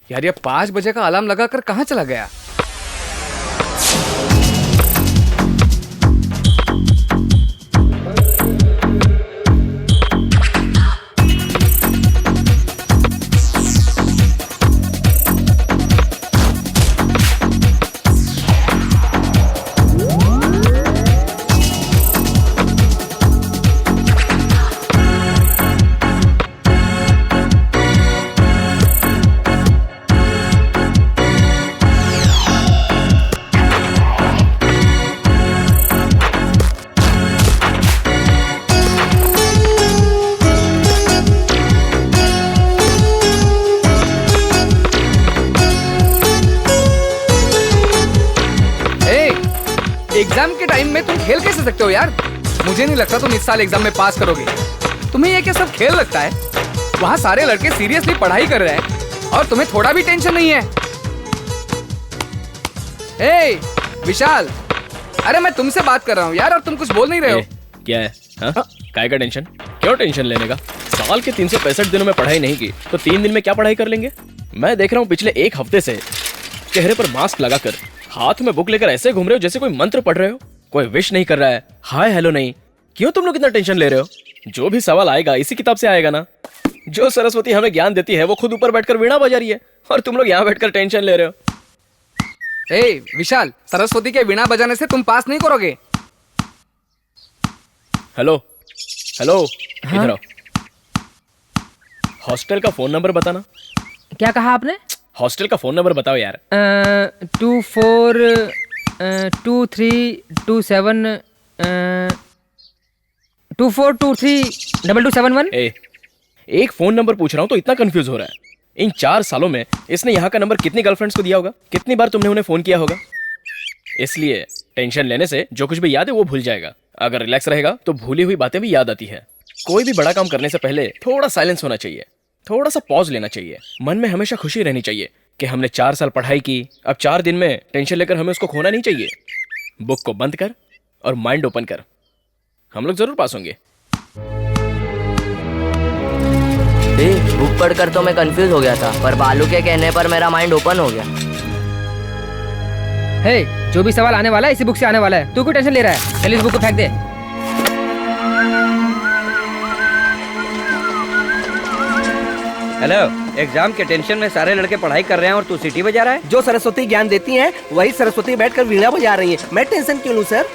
यार ये 5 बजे का अलार्म लगाकर कहाँ चला गया? एग्जाम के टाइम में तुम खेल कैसे सकते हो यार? मुझे नहीं लगता तुम इस साल एग्जाम में पास करोगे। तुम्हें ये क्या सब खेल लगता है? वहाँ सारे लड़के सीरियसली पढ़ाई कर रहे हैं और तुम्हें थोड़ा भी टेंशन नहीं है। ए विशाल, अरे मैं तुमसे बात कर रहा हूँ यार और तुम कुछ बोल नहीं रहे हो। क्या है? काय का टेंशन? क्यों टेंशन लेने का? साल के 365 दिनों में पढ़ाई नहीं की तो 3 दिन में क्या पढ़ाई कर लेंगे? मैं देख रहा हूँ पिछले 1 हफ्ते से चेहरे पर मास्क लगाकर हाथ में बुक लेकर ऐसे घूम रहे हो जैसे कोई मंत्र पढ़ रहे हो। कोई विश नहीं कर रहा है, हाय हेलो नहीं। क्यों तुम लोग इतना टेंशन ले रहे हो? जो भी सवाल आएगा इसी किताब से आएगा ना। जो सरस्वती हमें ज्ञान देती है वो खुद ऊपर बैठकर वीणा बजा रही है और तुम लोग यहाँ बैठकर टेंशन ले रहे हो। ए विशाल, सरस्वती के वीणा बजाने से तुम पास नहीं करोगे। हेलो हेलो, इधर आओ। हॉस्टल का फोन नंबर बताना। क्या कहा आपने? हॉस्टल का फोन नंबर बताओ यार। 242327 24232271। एक फोन नंबर पूछ रहा हूँ तो इतना कंफ्यूज हो रहा है। इन 4 सालों में इसने यहाँ का नंबर कितनी गर्लफ्रेंड्स को दिया होगा? कितनी बार तुमने उन्हें फोन किया होगा? इसलिए टेंशन लेने से जो कुछ भी याद है वो भूल जाएगा। अगर रिलैक्स रहेगा तो भूली हुई बातें भी याद आती है। कोई भी बड़ा काम करने से पहले थोड़ा साइलेंस होना चाहिए, थोड़ा सा पॉज लेना चाहिए। मन में हमेशा खुशी रहनी चाहिए कि हमने 4 साल पढ़ाई की, अब 4 दिन में टेंशन लेकर हमें उसको खोना नहीं चाहिए। बुक को बंद कर और माइंड ओपन कर, हम लोग जरूर पास होंगे। बुक पढ़कर तो मैं कंफ्यूज हो गया था, पर बालू के कहने पर मेरा माइंड ओपन हो गया। हे, जो भी सवाल आने वाला है इसी बुक से आने वाला है। तू क्यों टेंशन ले रहा है? चल इस बुक को फेंक दे। हेलो, एग्जाम के टेंशन में सारे लड़के पढ़ाई कर रहे हैं और तू सीटी बजा रहा है। जो सरस्वती ज्ञान देती हैं वही सरस्वती बैठकर वीणा बजा रही हैं। मैं टेंशन क्यों लूं सर?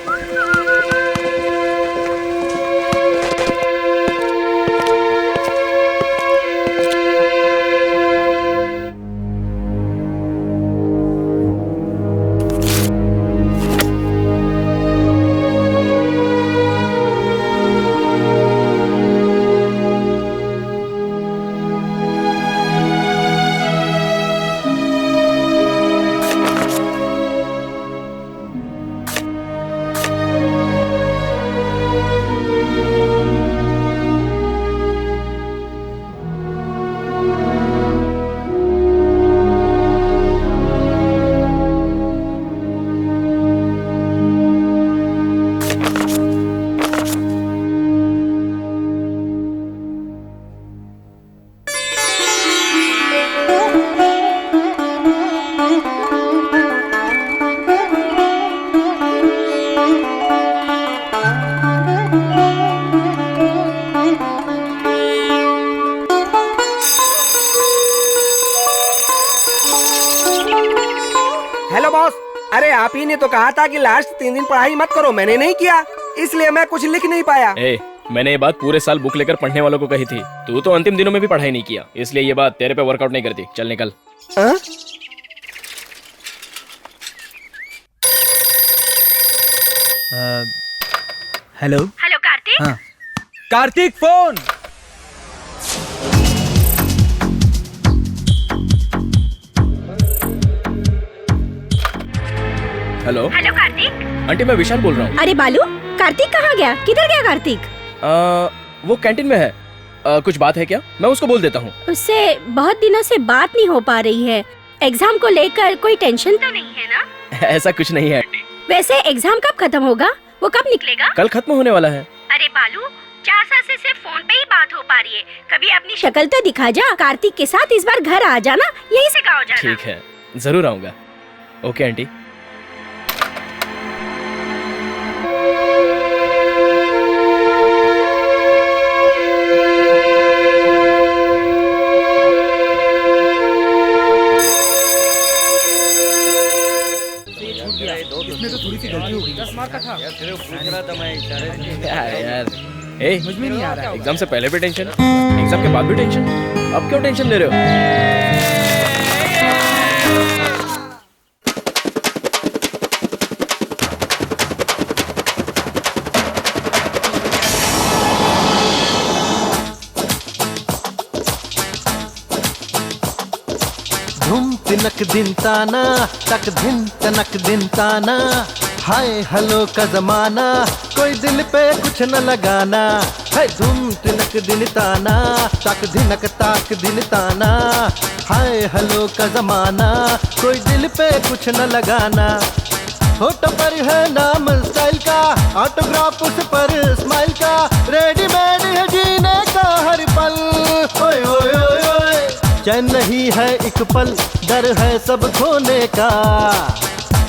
हेलो बॉस, अरे आप ही ने तो कहा था कि लास्ट 3 दिन पढ़ाई मत करो। मैंने नहीं किया, इसलिए मैं कुछ लिख नहीं पाया। मैंने ये बात पूरे साल बुक लेकर पढ़ने वालों को कही थी। तू तो अंतिम दिनों में भी पढ़ाई नहीं किया, इसलिए ये बात तेरे पे वर्कआउट नहीं करती। चल निकल। Hello hello Kartik. हाँ Kartik phone. Hello hello Kartik. Aunty, मैं विशाल बोल रहा हूँ। अरे बालू, कार्तिक कहाँ गया? किधर गया कार्तिक? वो कैंटीन में है। कुछ बात है क्या? मैं उसको बोल देता हूँ। उससे बहुत दिनों से बात नहीं हो पा रही है। एग्जाम को लेकर कोई टेंशन तो नहीं है ना? ऐसा कुछ नहीं है आंटी। वैसे एग्जाम कब खत्म होगा? वो कब निकलेगा? कल खत्म होने वाला है। अरे बालू, 4 मौसा से सिर्फ फोन पे ही बात हो पा रही है। कभी अपनी शक्ल तो दिखा जा। कार्तिक के साथ इस बार घर आ जाना, यहीं से गाँव जाना। ठीक है, जरूर आऊंगा। Okay aunty. यार ए, समझ में नहीं आ रहा है। एग्जाम से पहले भी टेंशन, एग्जाम के बाद भी टेंशन, अब क्यों टेंशन ले रहे हो? धुम तिनक दिन ताना तक दिन तनक दिन ताना, हाय हलो का जमाना कोई दिल पे कुछ न लगाना। है धुम तिनक दिन ताना तक दिनक ताक दिन ताना, हाय हलो का जमाना कोई दिल पे कुछ न लगाना। होठों पर है नाम स्टाइल का, ऑटोग्राफ उस पर स्माइल का, रेडीमेड है जीने का हर पल। ओए ओए ओए ओए, चैन नहीं है एक पल, डर है सब खोने का।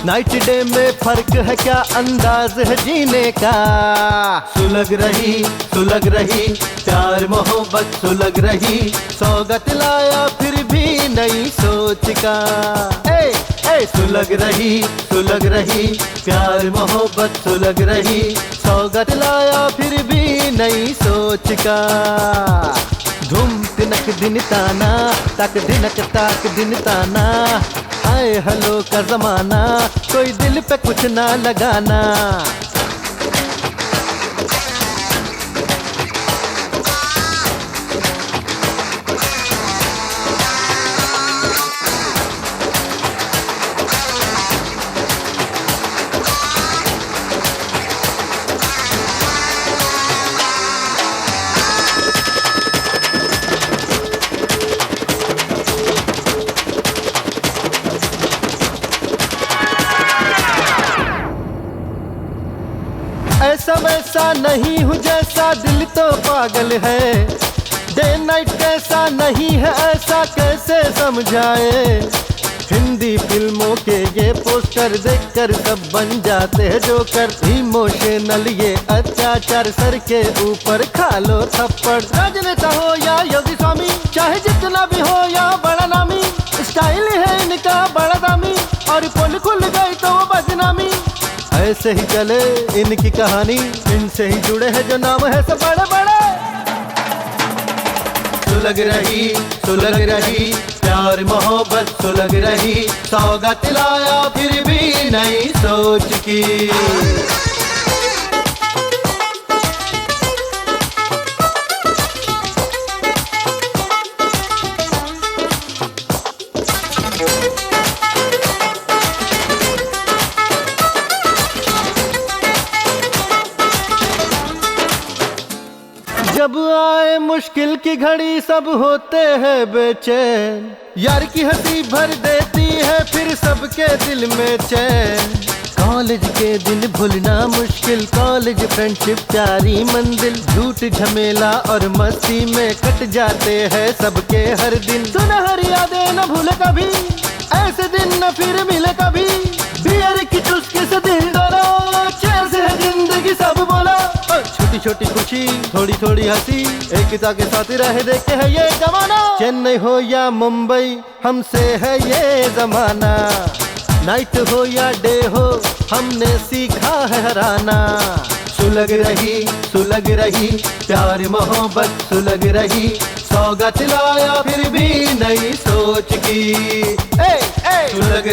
नाइट डे में फर्क है क्या, अंदाज है जीने का। सुलग रही प्यार मोहब्बत सुलग रही, सौगत लाया फिर भी नई सोच का। ए सुलग रही प्यार मोहब्बत सुलग रही, सौगत लाया फिर भी नई सोच का। धुम तिनक दिन ताना तक दिनक ताक दिन ताना, हाय हलो का जमाना कोई दिल पे कुछ ना लगाना। ऐसा वैसा नहीं हूँ जैसा दिल तो पागल है, डे नाइट कैसा नहीं है ऐसा कैसे समझाए। हिंदी फिल्मों के ये पोस्टर देखकर सब बन जाते हैं जोकर, इमोशनल ये अत्याचार सर के ऊपर खा लो थप्पड़। राजनेता हो या योगी स्वामी, चाहे जितना भी हो या बड़ा नामी, स्टाइल है इनका बड़ा दामी, और पुल खुल गई तो वो बदनामी। ऐसे ही चले इनकी कहानी, इनसे ही जुड़े हैं जो नाम है सब बड़े बड़े। सुलग रही प्यार मोहब्बत सुलग रही, सौगत लाया फिर भी नई सोच की। जब आए मुश्किल की घड़ी सब होते हैं बेचैन, यार की हंसी भर देती है फिर सबके दिल में चैन। कॉलेज के दिन भूलना मुश्किल, कॉलेज फ्रेंडशिप प्यारी मंजिल, झूठ झमेला और मस्ती में कट जाते हैं सबके हर दिन। सुनहरी यादें न भूले कभी, ऐसे दिन न फिर मिले कभी, बियर की चुस्की से दिल डोला, चैन से है जिंदगी सब बोला। छोटी छोटी खुशी थोड़ी थोड़ी हंसी, एकता के साथ रह देखते हैं ये जमाना। चेन्नई हो या मुंबई हमसे है ये जमाना, नाइट हो या डे हो हमने सीखा है हराना। सुलग रही प्यार मोहब्बत सुलग रही, सौगत लाया फिर भी नई सोच की। सुलग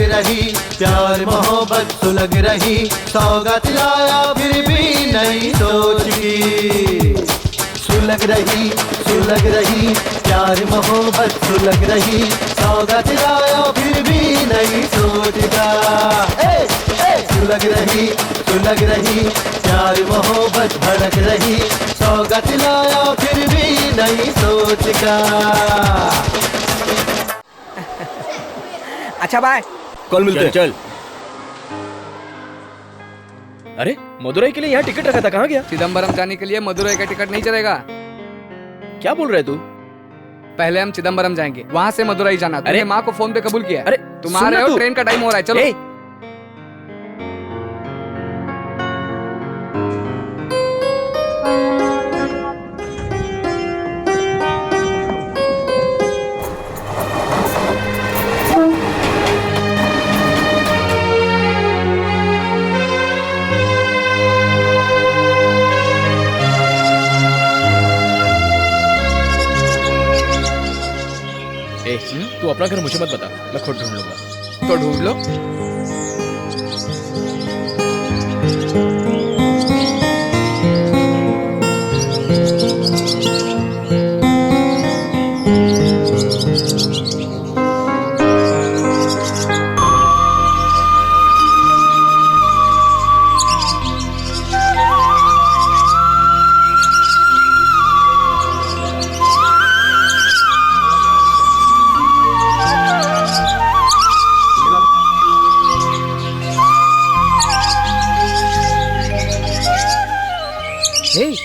रही प्यार मोहब्बत सुलग रही, सौगत लाया फिर भी नई सोच की। सुलग रही प्यार मोहब्बत सुलग रही, सौगत लाया फिर भी नई सोच का। सुलग रही प्यार मोहब्बत भड़क रही, सौगत लाया फिर भी नई सोच का। अच्छा बाय, कल मिलते हैं। चल अरे मदुरई के लिए यहाँ टिकट रखा था, कहाँ गया? चिदम्बरम जाने के लिए मदुरई का टिकट नहीं चलेगा। क्या बोल रहे तू? पहले हम चिदम्बरम जाएंगे, वहाँ से मदुरई जाना। तुमने माँ को फोन पे कबूल किया। अरे तुम आ रहे हो, ट्रेन का टाइम हो रहा है, चलो। तू अपना घर मुझे मत बता, मैं खुद ढूंढ लूंगा। तो ढूंढ लो।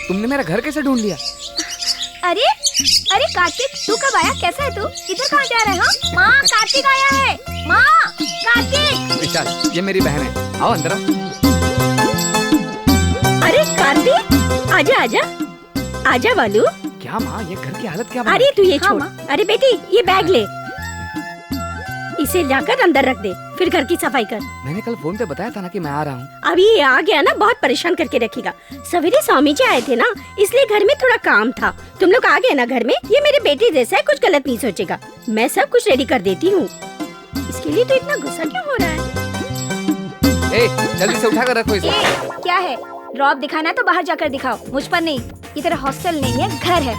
तुमने मेरा घर कैसे ढूंढ लिया? अरे अरे कार्तिक, तू कब आया? कैसा है तू? इधर कहाँ जा रहा है? हाँ माँ, कार्तिक आया है। माँ, कार्तिक। विशाल, ये मेरी बहन है, आओ अंदर आओ। अरे कार्तिक, आजा आजा आजा बालू। क्या माँ, ये घर की हालत क्या बना? अरे तू ये छोड़। अरे बेटी, ये बैग ले, इसे जाकर अंदर रख दे, फिर घर की सफाई कर। मैंने कल फोन पे बताया था ना कि मैं आ रहा हूँ। अभी ये आ गया ना, बहुत परेशान करके रखेगा। सवेरे स्वामी जी आए थे ना, इसलिए घर में थोड़ा काम था। तुम लोग आ गए ना घर में, ये मेरे बेटे जैसा है, कुछ गलत नहीं सोचेगा। मैं सब कुछ रेडी कर देती हूँ। इसके लिए तो इतना गुस्सा क्यों हो रहा है? जल्दी से उठा कर रखो इसे। क्या है, रौब दिखाना है तो बाहर जाकर दिखाओ, मुझ पर नहीं। ये तेरा हॉस्टल नहीं है, घर है।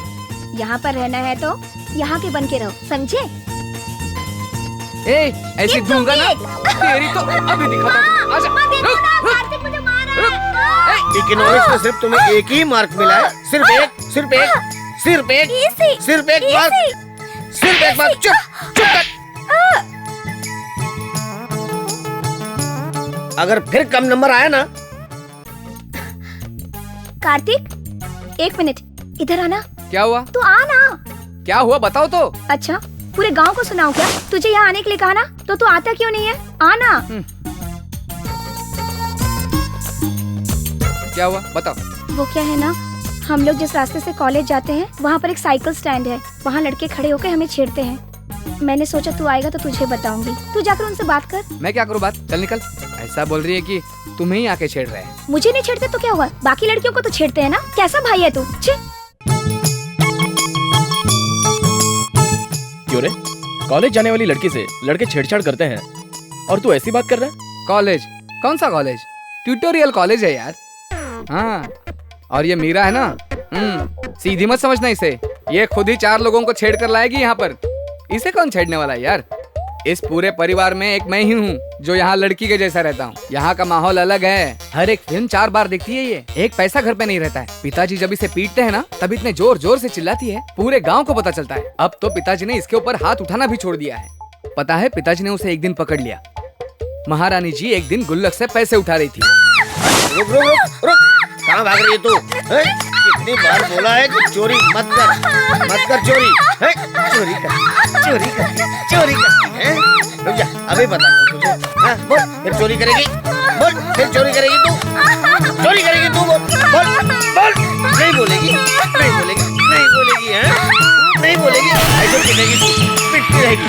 यहाँ पर रहना है तो यहाँ के बन के रहो, समझे? ऐसी दूंगा ना तेरी तो अभी दिखाता हूँ। आजा, कार्तिक मुझे मार रहा है। इकोनॉमिक्स में सिर्फ तुम्हें एक ही मार्क मिला है, सिर्फ एक, सिर्फ एक, सिर्फ एक, सिर्फ एक मार्क, सिर्फ एक मार्क। चुप चुप कर। अगर फिर कम नंबर आया ना। कार्तिक, एक मिनट, इधर आना। क्या हुआ? तू आना। क्या हुआ बताओ तो। अच्छा, पूरे गांव को सुनाऊं क्या? तुझे यहाँ आने के लिए कहा ना, तो तू आता क्यों नहीं है? आना। क्या हुआ बताओ। वो क्या है ना, हम लोग जिस रास्ते से कॉलेज जाते हैं, वहाँ पर एक साइकिल स्टैंड है। वहाँ लड़के खड़े होकर हमें छेड़ते हैं। मैंने सोचा तू आएगा तो तुझे बताऊंगी। तू जाकर उनसे बात कर। मैं क्या करूँ बात? चल निकल। ऐसा बोल रही है कि तुम्हें ही आके छेड़ रहे हैं। मुझे नहीं छेड़ते तो क्या हुआ? बाकी लड़कियों को तो छेड़ते हैं ना। कैसा भाई है तू? क्यों रे? कॉलेज जाने वाली लड़की से लड़के छेड़छाड़ करते हैं और तू ऐसी बात कर रहा है? कॉलेज? कौन सा कॉलेज? ट्यूटोरियल कॉलेज है यार। हाँ, और ये मीरा है ना, सीधी मत समझना इसे। ये खुद ही 4 लोगों को छेड़ कर लाएगी यहाँ पर। इसे कौन छेड़ने वाला है यार? इस पूरे परिवार में एक मैं ही हूँ जो यहाँ लड़की के जैसा रहता हूँ। यहाँ का माहौल अलग है। हर एक फिल्म 4 बार देखती है ये। एक पैसा घर पे नहीं रहता है। पिताजी जब इसे पीटते हैं ना, तब इतने जोर जोर से चिल्लाती है, पूरे गांव को पता चलता है। अब तो पिताजी ने इसके ऊपर हाथ उठाना भी छोड़ दिया है। पता है, पिताजी ने उसे एक दिन पकड़ लिया। महारानी जी एक दिन गुल्लक से पैसे उठा रही थी। रुक रुक रुक रुक, कहाँ भाग रही है तू? कितनी बार बोला है कि चोरी मत कर, मत कर चोरी। चोरी करती है। रुक जा, अभी बताता हूँ तुझे। हाँ, बोल, फिर चोरी करेगी? बोल, फिर चोरी करेगी तू? चोरी करेगी तू? बोल, बोल। नहीं बोलेगी, नहीं बोलेगी, नहीं बोलेगी, हाँ? नहीं बोलेगी, ऐसे पिटेगी तू, पिटती रहेगी।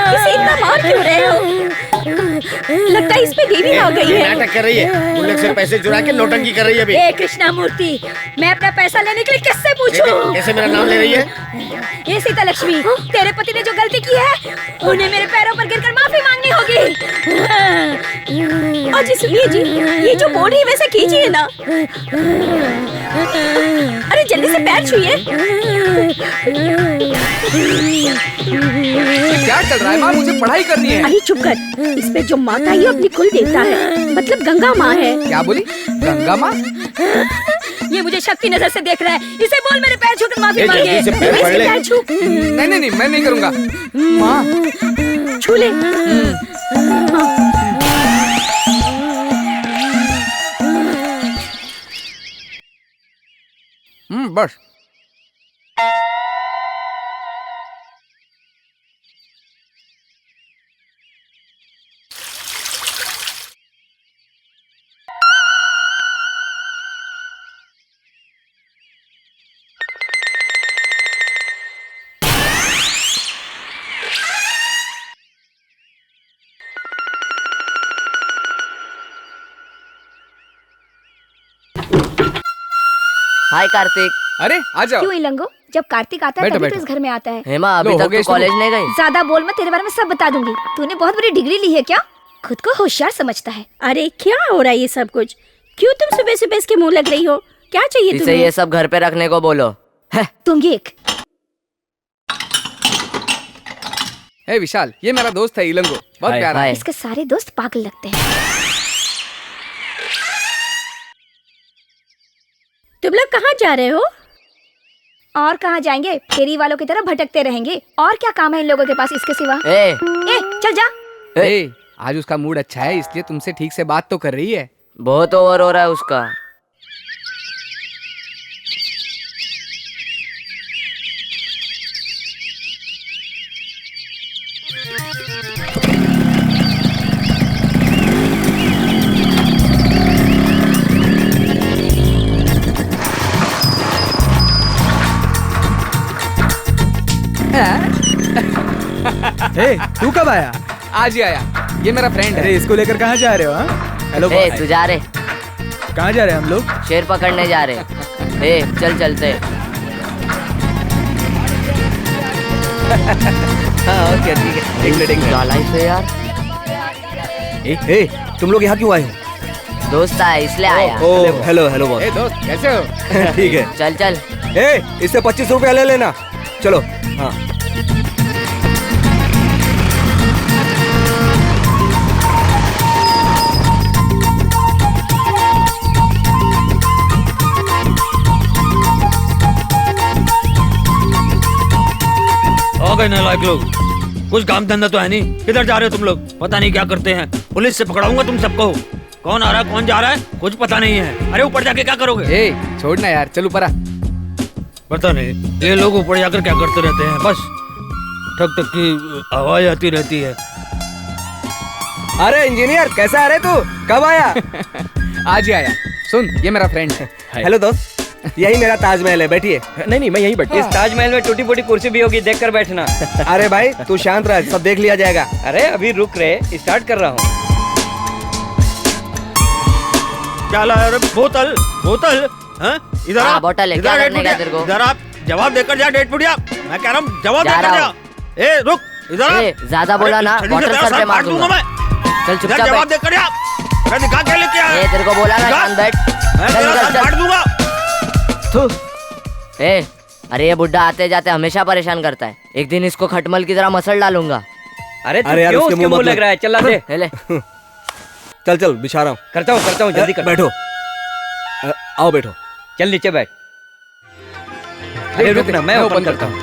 इसे इतना मार क्यों रहे हो? लगता है इसमें देवी आ गई है। नाटक कर रही है, गुल्लक से पैसे चुरा के नौटंकी कर रही है अभी। ए कृष्णा मूर्ति, मैं अपना पैसा लेने के लिए किससे पूछूं? कैसे मेरा नाम ले रही है? ये सीता लक्ष्मी, तेरे पति ने जो गलती की है, उन्हें मेरे पैरों पर गिरकर माफी मांगनी होगी। और जी सुनिए जी, ये जो बोल रही है वैसे कीजिए ना। अरे जल्दी से पैर छुइए। क्या चल रहा है माँ? मुझे पढ़ाई करनी है। अरे चुप कर। इसमें जो माता है अपनी कुल देवता है, मतलब गंगा माँ है। क्या बोली? गंगा माँ? ये मुझे शक की नजर से देख रहा है। इसे बोल मेरे पैर छूकर माफी ए, मांगे। जल्दी से पैर पकड़ ले। इसके पैर छू। नहीं, मैं नहीं करूंगा। माँ, छू ले। बस। हाय कार्तिक। अरे आ जाओ। क्यों इलंगो, जब कार्तिक आता है बैठो, तभी तो बैठो। इस घर में आता है। हेमा अभी लो, हो तक गया तू शुरू। कॉलेज नहीं गई? ज्यादा बोल, मैं तेरे बारे में सब बता दूंगी। तूने बहुत बड़ी डिग्री ली है क्या? खुद को होशियार समझता है। अरे क्या हो रहा है ये सब कुछ? क्यों तुम सुबह सुबह इसके मुंह लग रही हो? क्या चाहिए इसे तुम्हें? ये सब घर पे रखने को बोलो। तुम ये एक हे विशाल, ये मेरा दोस्त है इलंगो, बहुत हाय, प्यारा है। हाय। इसके सारे दोस्त पागल लगते हैं। तुम लोग कहाँ जा रहे हो? और कहाँ जाएंगे, फेरी वालों की तरह भटकते रहेंगे। और क्या काम है इन लोगों के पास इसके सिवा? ए, ए, चल जा। ए, आज उसका मूड अच्छा है इसलिए तुमसे ठीक से बात तो कर रही है। बहुत ओवर हो रहा है उसका। ए, तू कब आया? आज ही आया, ये मेरा फ्रेंड अरे है। इसको लेकर कहाँ जा रहे हो? हाँ, हेलो ए, बॉय। तू जा रहे? कहाँ जा रहे हैं हम लोग? शेर पकड़ने जा रहे। ए, चल चलते। हाँ ओके ठीक है। एक मिनट। क्या लाइफ है यार। ए, तुम लोग यहाँ क्यों आए हो? दोस्त आया इसलिए आया। ओ हेलो बॉस। ए दोस्त, कैसे हो? ठीक है। चल चल। ए, इससे 25 रुपया ले लेना। चलो। हाँ हो गए नालायक लोग, कुछ काम धंधा तो है नहीं। किधर जा रहे हो तुम लोग? पता नहीं क्या करते हैं। पुलिस से पकड़ाऊंगा तुम सबको। कौन आ रहा है कौन जा रहा है कुछ पता नहीं है। अरे ऊपर जाके क्या करोगे? ए, छोड़ना यार, चल ऊपर आ। पता नहीं ये लोग ऊपर जाकर क्या करते रहते हैं। बस ठक ठक की आवाज आती रहती है। अरे इंजीनियर, कैसा आ रहे तू? कब आया? आज ही आया। सुन, ये मेरा फ्रेंड है। हेलो दोस्त, यही मेरा ताजमहल है, बैठिए। नहीं, मैं यहीं बैठा। ताजमहल में टूटी फूटी कुर्सी भी होगी, देख कर बैठना। अरे भाई तू शांत रह, सब देख लिया जाएगा। अरे अभी रुक रहे, स्टार्ट कर रहा हूँ। क्या लाया रे? बोतल बोतल? हाँ? इधर हाँ, आ। बोतल है, इधर क्या डेट करने का पुड़िया। तेरे को? इधर आप जवाब देकर जा। डेट पुड़िया, मैं कह रहा हूँ जवाब जा देकर रहा जा। हूँ। ए रुक, इधर आ। ए, ज्यादा बोला ना, छड़ी से बॉटल तेरा सर पे मार फाड़ दूंगा दूंगा। चल मैं। इधर चुपचाप जवाब बैठ। देकर जा। मैं दिखा क्या लेके आया? ए, तेरे को बोला ना, जा। शांत बैठ। मैं चल, तेरा चल, सर चल। फाड़ दूंगा। थू। ए, अरे ये बुड्ढा आते जाते हमेशा परेशान करता है। एक दिन इसको खटमल की तरह मसल डालूंगा। अरे तू अरे यार, क्यों उसके उसके मुंह मुंह मत लग रहा है? चला दे। ले। चल बिछा रहा हूँ। करता हूँ, जल्दी कर। बैठो। आओ बैठो। चल नीचे बैठ। अरे रुक ना, मैं मैं ओपन ओपन करता हूँ।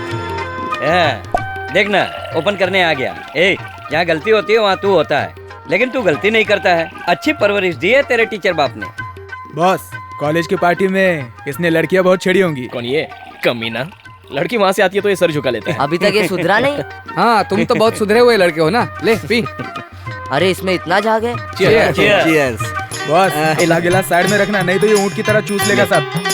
देखना, ओपन करने आ गया। ए, जहाँ गलती होती है वहाँ तू होता है, लेकिन तू गलती नहीं करता है। अच्छी परवरिश दी है तेरे टीचर बाप ने। बॉस, कॉलेज की पार्टी में इसने लड़कियां बहुत छेड़ी होंगी। कौन ये कमीना? लड़की वहां से आती है तो ये सर झुका लेता है। अभी तक ये सुधरा नहीं। हाँ, तुम तो बहुत सुधरे हुए लड़के हो ना। ले पी। अरे इसमें इतना झाग है। Cheers। बॉस, ये गिलास साइड में रखना, नहीं तो ये ऊँट की तरह चूस लेगा सब।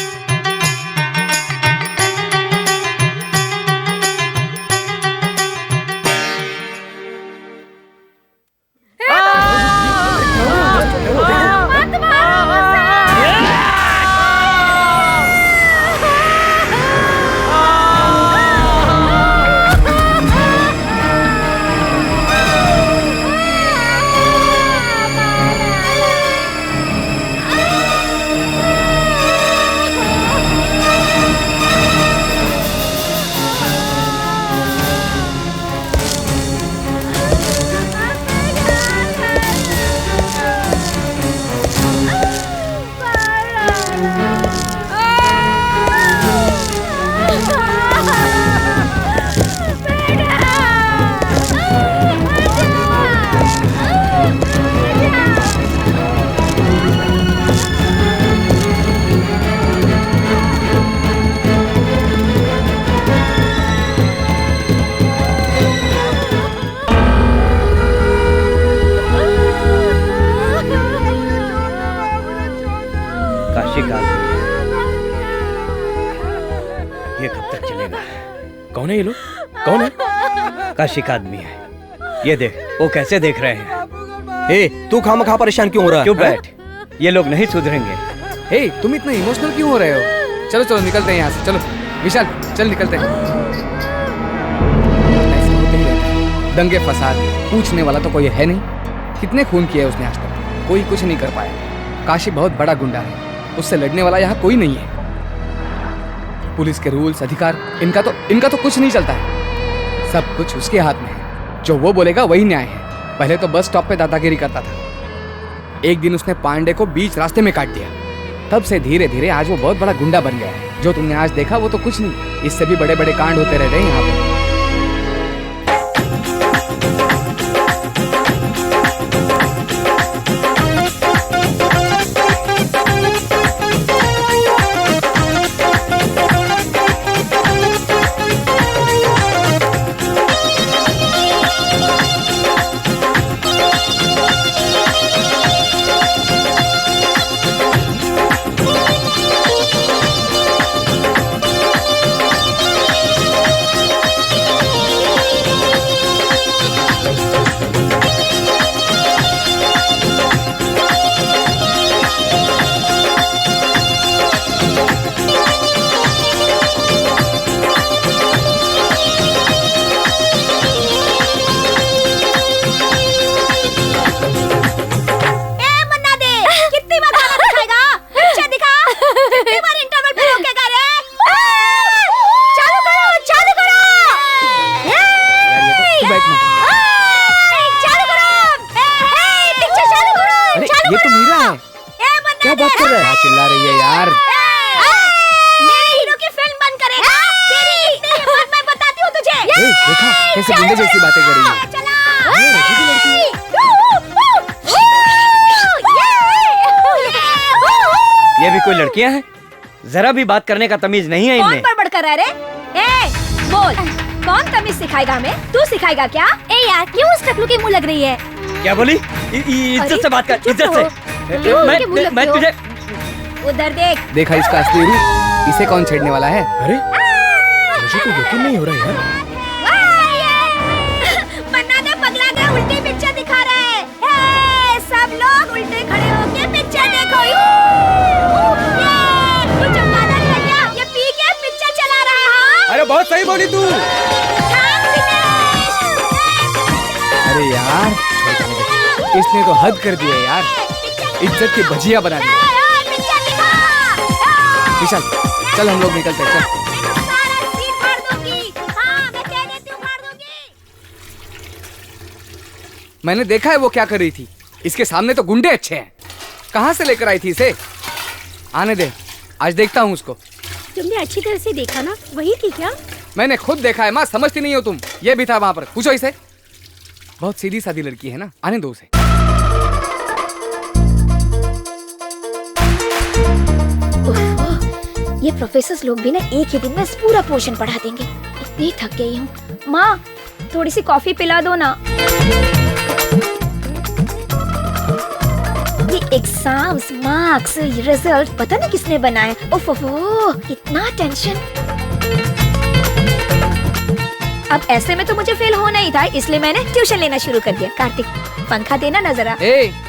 कौन है ये लोग? कौन है? काशिक आदमी है। ये देख, वो कैसे देख रहे हैं। ए, तू खामखा परेशान क्यों हो रहा है? चुप बैठ, ये लोग नहीं सुधरेंगे। हे, तुम इतना इमोशनल क्यों हो रहे हो? चलो चलो निकलते हैं यहाँ से, चलो विशाल चल निकलते हैं। ऐसे होते ही रहता है। दंगे फसाद पूछने वाला तो कोई है नहीं। कितने खून किए उसने आज तक, कोई कुछ नहीं कर पाया। काशी बहुत बड़ा गुंडा है, उससे लड़ने वाला यहाँ कोई नहीं है। पुलिस के रूल्स अधिकार इनका तो कुछ नहीं चलता है। सब कुछ उसके हाथ में है, जो वो बोलेगा वही न्याय है। पहले तो बस स्टॉप पे दादागिरी करता था, एक दिन उसने पांडे को बीच रास्ते में काट दिया। तब से धीरे धीरे आज वो बहुत बड़ा गुंडा बन गया है। जो तुमने आज देखा वो तो कुछ नहीं, इससे भी बड़े बड़े कांड होते रहते हैं यहाँ पर। क्या बात कर रहा है? चिल्ला रही है यार? मेरे हीरो की फिल्म बंद करेगा? तेरी इतनी हिम्मत मैं बताती हूँ तुझे। देखा कैसे गुंडे जैसी बातें कर रही है। ये भी कोई लड़कियां हैं? जरा भी बात करने का तमीज नहीं है कौन इनमें। बड़बड़ कर रहा है रे? बोल, कौन तमीज सिखाएगा हमें? तू सिखाएगा क्या? यार क्यों उस टकलू की मुंह लग रही है? क्या बोली? इज्जत से बात कर, इज्जत से। मैं तुझे उधर देख। देखा इसका असली रूप? इसे कौन छेड़ने वाला है? अरे मुझे तो यकीन नहीं हो रहा यार। मन्ना ने पगला गया, उल्टी पिक्चर दिखा रहा है। सब लोग उल्टे खड़े होके पिक्चर देखो। तू चमगादड़ है क्या? ये पी के पिक्चर चला रहा है। अरे बहुत सही बोली तू। अरे यार इसने तो हद कर दी है यार, इज्जत की भजिया बना दी। विशाल चल हम लोग निकलते हैं, चल। मैंने देखा है वो क्या कर रही थी। इसके सामने तो गुंडे अच्छे हैं, कहाँ से लेकर आई थी इसे? आने दे, आज देखता हूँ उसको। तुमने अच्छी तरह से देखा ना, वही थी क्या? मैंने खुद देखा है माँ, समझती नहीं हो तुम। ये भी था वहां पर, पूछो इसे। बहुत सीधी सादी लड़की है ना, आने दो उसे। ये प्रोफेसर लोग भी ना एक ही दिन में पूरा पोर्शन पढ़ा देंगे। इतनी थक गई हूँ। माँ थोड़ी सी कॉफी पिला दो ना। ये एग्जाम्स, मार्क्स, रिजल्ट पता नहीं किसने बनाए। ओफ इतना टेंशन। अब ऐसे में तो मुझे फेल होना ही था, इसलिए मैंने ट्यूशन लेना शुरू कर दिया। कार्तिक पंखा देना ना जरा।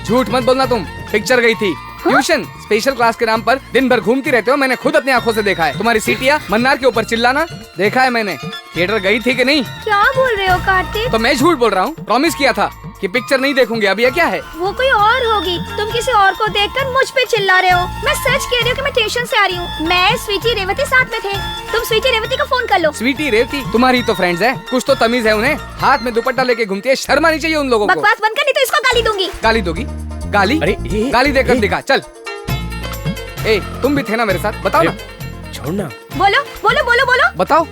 झूठ मत बोलना, तुम पिक्चर गई थी। ट्यूशन स्पेशल क्लास के नाम पर दिन भर घूमती रहते हो। मैंने खुद अपनी आंखों से देखा है। तुम्हारी सीटियाँ मन्नार के ऊपर चिल्लाना देखा है मैंने। थिएटर गई थी कि नहीं? क्या बोल रहे हो कार्तिक? तो मैं झूठ बोल रहा हूँ? प्रॉमिस किया था कि पिक्चर नहीं देखूंगी। अब ये क्या है? वो कोई और होगी। तुम किसी और को देखकर मुझ पे चिल्ला रहे हो। मैं सच कह रही हूँ कि मैं ट्यूशन से आ रही हूँ। मैं स्वीटी रेवती साथ में थे। तुम स्वीटी रेवती को फोन कर लो। स्वीटी रेवती तुम्हारी तो फ्रेंड्स है, कुछ तो तमीज है उन्हें। हाथ में दुपट्टा लेके घूमती है, शर्म आनी चाहिए उन लोगों को। बकवास बंद कर, नहीं तो इसको गाली दूंगी। गाली दोगी? गाली? अरे गाली देकर दिखा, चल। तुम भी थे ना मेरे साथ, बताओ ना। छोड़ना। बोलो बोलो बोलो बोलो। बताओ।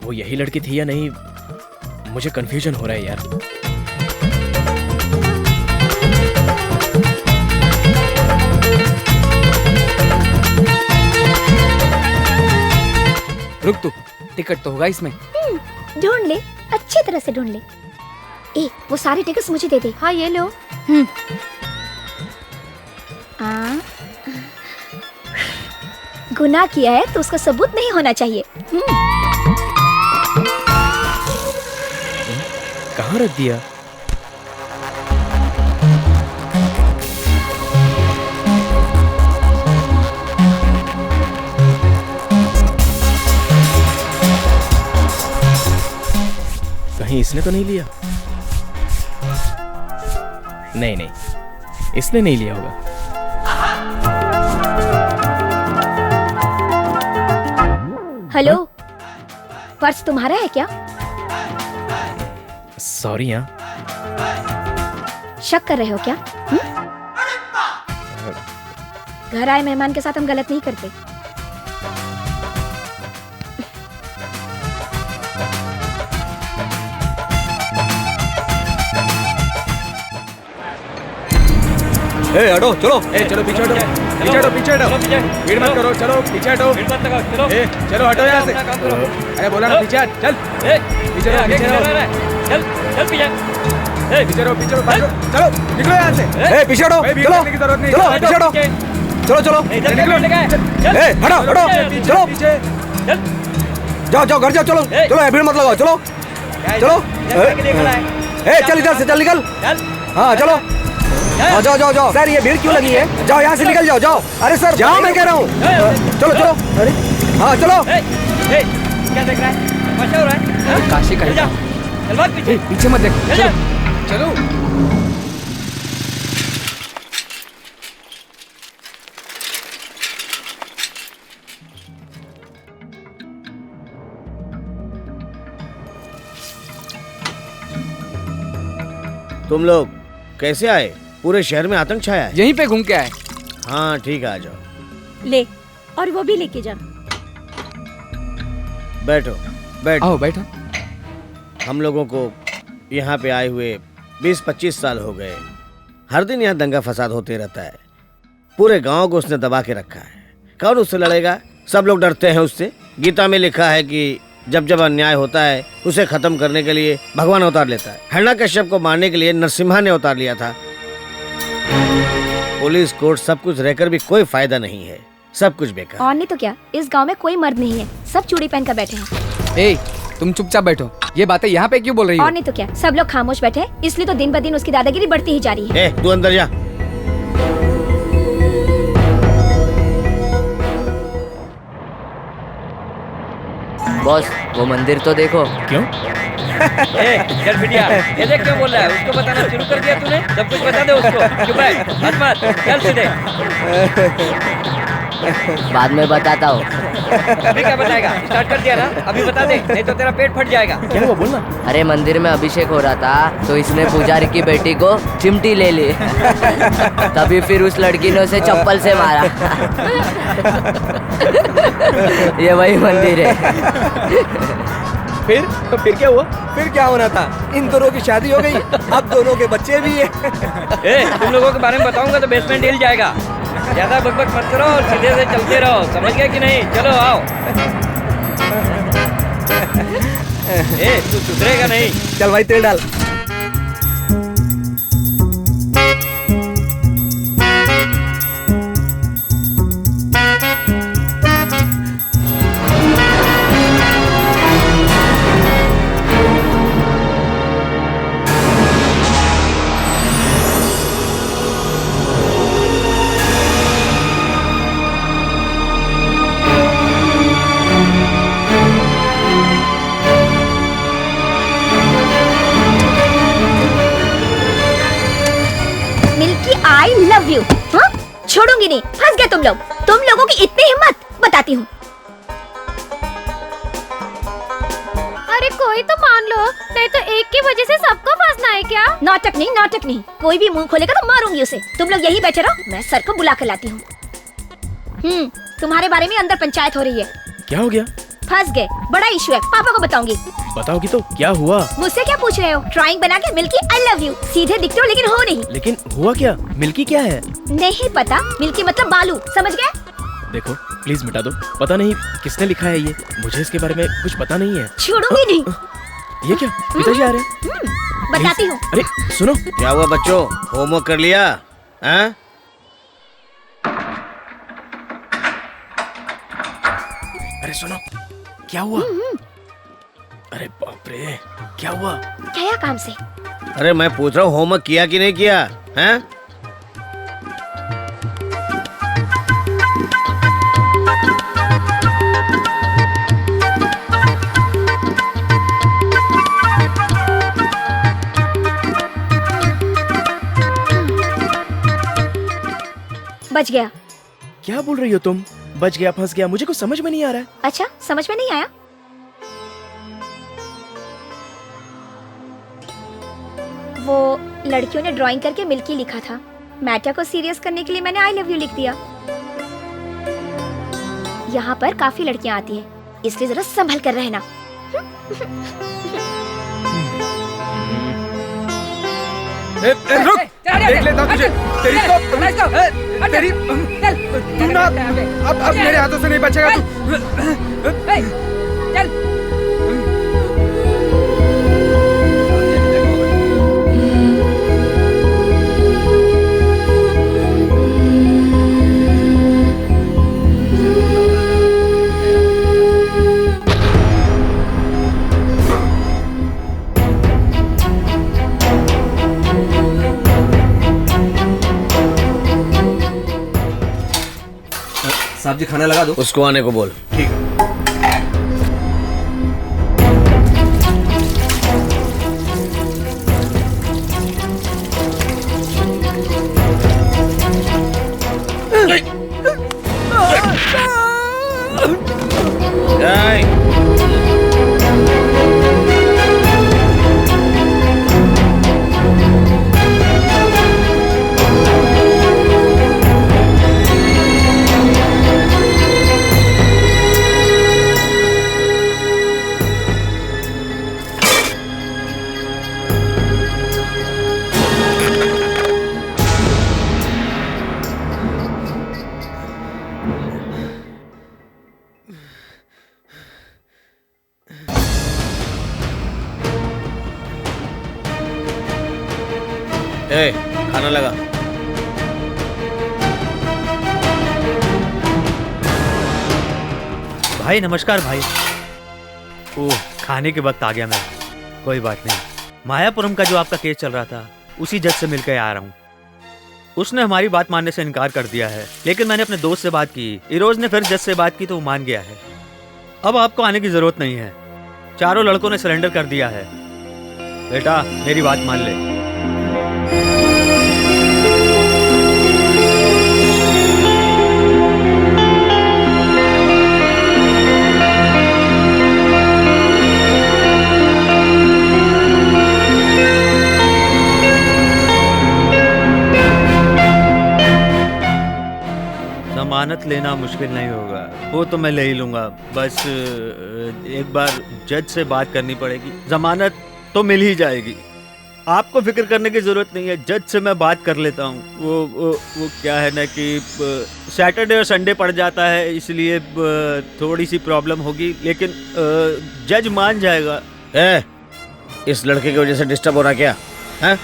वो यही लड़की थी या नहीं, मुझे कंफ्यूजन हो रहा है यार। रुक तू, टिकट तो होगा इसमें। ढूंढ ले, अच्छी तरह से ढूंढ ले। वो सारे टिकट्स मुझे दे दे। हाँ ये लो। गुनाह किया है तो उसका सबूत नहीं होना चाहिए। कहाँ रख दिया? कहीं इसने तो नहीं लिया? नहीं नहीं, इसने नहीं लिया होगा। हेलो, पर्स तुम्हारा है क्या? सॉरी। हाँ, शक कर रहे हो क्या? घर आए मेहमान के साथ हम गलत नहीं करते। ए हटो, चलो। चलो पीछे हटो, पीछे हटो, पीछे हटो, भीड़ मत करो, चलो पीछे हटो, चलो हटो यहाँ से। अरे बोला ना पीछे हट, चल पीछे रहो, पीछे रहो, चल चल पीछे पीछे रहो, पीछे रहो, चलो निकलो यहाँ से। ए पीछे हटो, चलो की जरूरत नहीं, चलो पीछे हटो, चलो चलो। ए हटो हटो, चलो चल जाओ जाओ घर जाओ, चलो चलो, भीड़ मत लगाओ, चलो चलो। ए चल इधर से, चल निकल। हाँ चलो, हाँ जाओ जाओ जाओ। सर ये भीड़ क्यों लगी है? जाओ यहाँ से निकल जाओ, जाओ। अरे सर जाओ, मैं कह रहा हूँ। चलो चलो, अरे हाँ चलो। क्या देख रहा है? तमाशा हो रहा है? काशी का चल भाग पीछे। पीछे मत देखो, चलो चलो। तुम लोग कैसे आए? पूरे शहर में आतंक छाया है। यहीं पे घूम के आए। हाँ ठीक है, आ जाओ। ले, और वो भी लेके जा। बैठो बैठो। आओ बैठो। हम लोगों को यहाँ पे आए हुए 20-25 साल हो गए। हर दिन यहाँ दंगा फसाद होते रहता है। पूरे गांव को उसने दबा के रखा है। कौन उससे लड़ेगा? सब लोग डरते हैं उससे। गीता में लिखा है कि जब जब अन्याय होता है उसे खत्म करने के लिए भगवान अवतार लेता है। हिरण्यकश्यप को मारने के लिए नरसिम्हा ने अवतार लिया था। पुलिस कोर्ट सब कुछ रहकर भी कोई फायदा नहीं है, सब कुछ बेकार। और नहीं तो क्या, इस गांव में कोई मर्द नहीं है, सब चूड़ी पहन कर बैठे हैं। ए, तुम चुपचाप बैठो। ये बातें यहाँ पे क्यों बोल रही हो? और नहीं तो क्या, सब लोग खामोश बैठे हैं, इसलिए तो दिन ब दिन उसकी दादागिरी बढ़ती ही जा रही है। तू अंदर जा। बॉस वो मंदिर तो देखो। क्यों? चल बिटिया, ये देख क्यों बोल रहा है? उसको बताना शुरू कर दिया तूने? सब कुछ बता दे उसको। चुप रह, मत मत, चल सीधे। बाद में बताता हूँ। अभी क्या बताएगा? स्टार्ट कर दिया ना, अभी बता दे, नहीं तो तेरा पेट फट जाएगा। क्या हुआ, बोलना। अरे मंदिर में अभिषेक हो रहा था तो इसने पुजारी की बेटी को चिमटी ले ली। तभी फिर उस लड़की ने उसे चप्पल से मारा। ये वही मंदिर है। फिर क्या हुआ? फिर क्या होना था? इन दोनों की शादी हो गई, अब दोनों के बच्चे भी हैं। तुम लोगों के बारे में बताऊंगा तो बेसमेंट हिल जाएगा। ज्यादा बकबक मत करो और सीधे से चलते रहो, समझ गए कि नहीं? चलो आओ। तू सुधरेगा नहीं। चल भाई तेल डाल। I love you. हाँ, छोड़ूंगी नहीं। फंस गए तुम लोग। तुम लोगों की इतनी हिम्मत, बताती हूँ। अरे कोई तो मान लो, नहीं तो एक की वजह से सबको फंसना है क्या? नाटक नहीं, नाटक नहीं। कोई भी मुंह खोलेगा तो मारूंगी उसे। तुम लोग यही बैठे रहो, मैं सर को बुला कर लाती हूँ। तुम्हारे बारे में अंदर पंचायत हो रही है। क्या हो गया? फंस गए, बड़ा इशू है, पापा को बताऊंगी। बताओगी तो क्या हुआ? मुझसे क्या पूछ रहे हो? ड्राइंग बना के मिल्की आई लव यू। सीधे दिखते हो लेकिन हो नहीं। लेकिन हुआ क्या? मिल्की क्या है? नहीं पता। मिल्की मतलब बालू, समझ गए? देखो प्लीज मिटा दो। पता नहीं किसने लिखा है ये, मुझे इसके बारे में कुछ पता नहीं है। छोड़ूंगी नहीं। ये क्या, पिताजी आ रहे हैं? बताती हूँ। अरे सुनो। क्या हुआ बच्चों, होमवर्क कर लिया? हाँ? अरे सुनो, क्या हुआ? अरे बाप रे, क्या हुआ? क्या काम से? अरे मैं पूछ रहा हूँ होमवर्क किया कि नहीं किया हैं? बच गया। क्या बोल रही हो तुम? बच गया, फंस गया, मुझे कुछ समझ में नहीं आ रहा है। अच्छा, समझ में नहीं आया? वो लड़कियों ने ड्राइंग करके मिल्की लिखा था। मैटर को सीरियस करने के लिए मैंने आई लव यू लिख दिया। यहाँ पर काफी लड़कियाँ आती हैं, इसलिए जरा संभल कर रहना। रुक, देख लेता हूँ तुझे। तेरी तू ना अब मेरे हाथों से नहीं बचेगा तू। चल। साहब जी खाना लगा दो। उसको आने को बोल। ठीक है। ए, खाना लगा। भाई नमस्कार भाई। ओह, खाने के वक्त आ गया मैं। कोई बात नहीं। मायापुरम का जो आपका केस चल रहा था, उसी जज से मिलकर आ रहा हूँ। उसने हमारी बात मानने से इनकार कर दिया है, लेकिन मैंने अपने दोस्त से बात की, इरोज ने फिर जज से बात की तो वो मान गया है। अब आपको आने की जरूरत नहीं है। चारों लड़कों ने सरेंडर कर दिया है। बेटा मेरी बात मान ले। जमानत लेना मुश्किल नहीं होगा, वो तो मैं ले ही लूंगा। बस एक बार जज से बात करनी पड़ेगी, जमानत तो मिल ही जाएगी। आपको फिक्र करने की जरूरत नहीं है, जज से मैं बात कर लेता हूँ। वो क्या है ना कि सैटरडे और संडे पड़ जाता है, इसलिए थोड़ी सी प्रॉब्लम होगी, लेकिन जज मान जाएगा। इस लड़के की वजह से डिस्टर्ब हो रहा क्या है?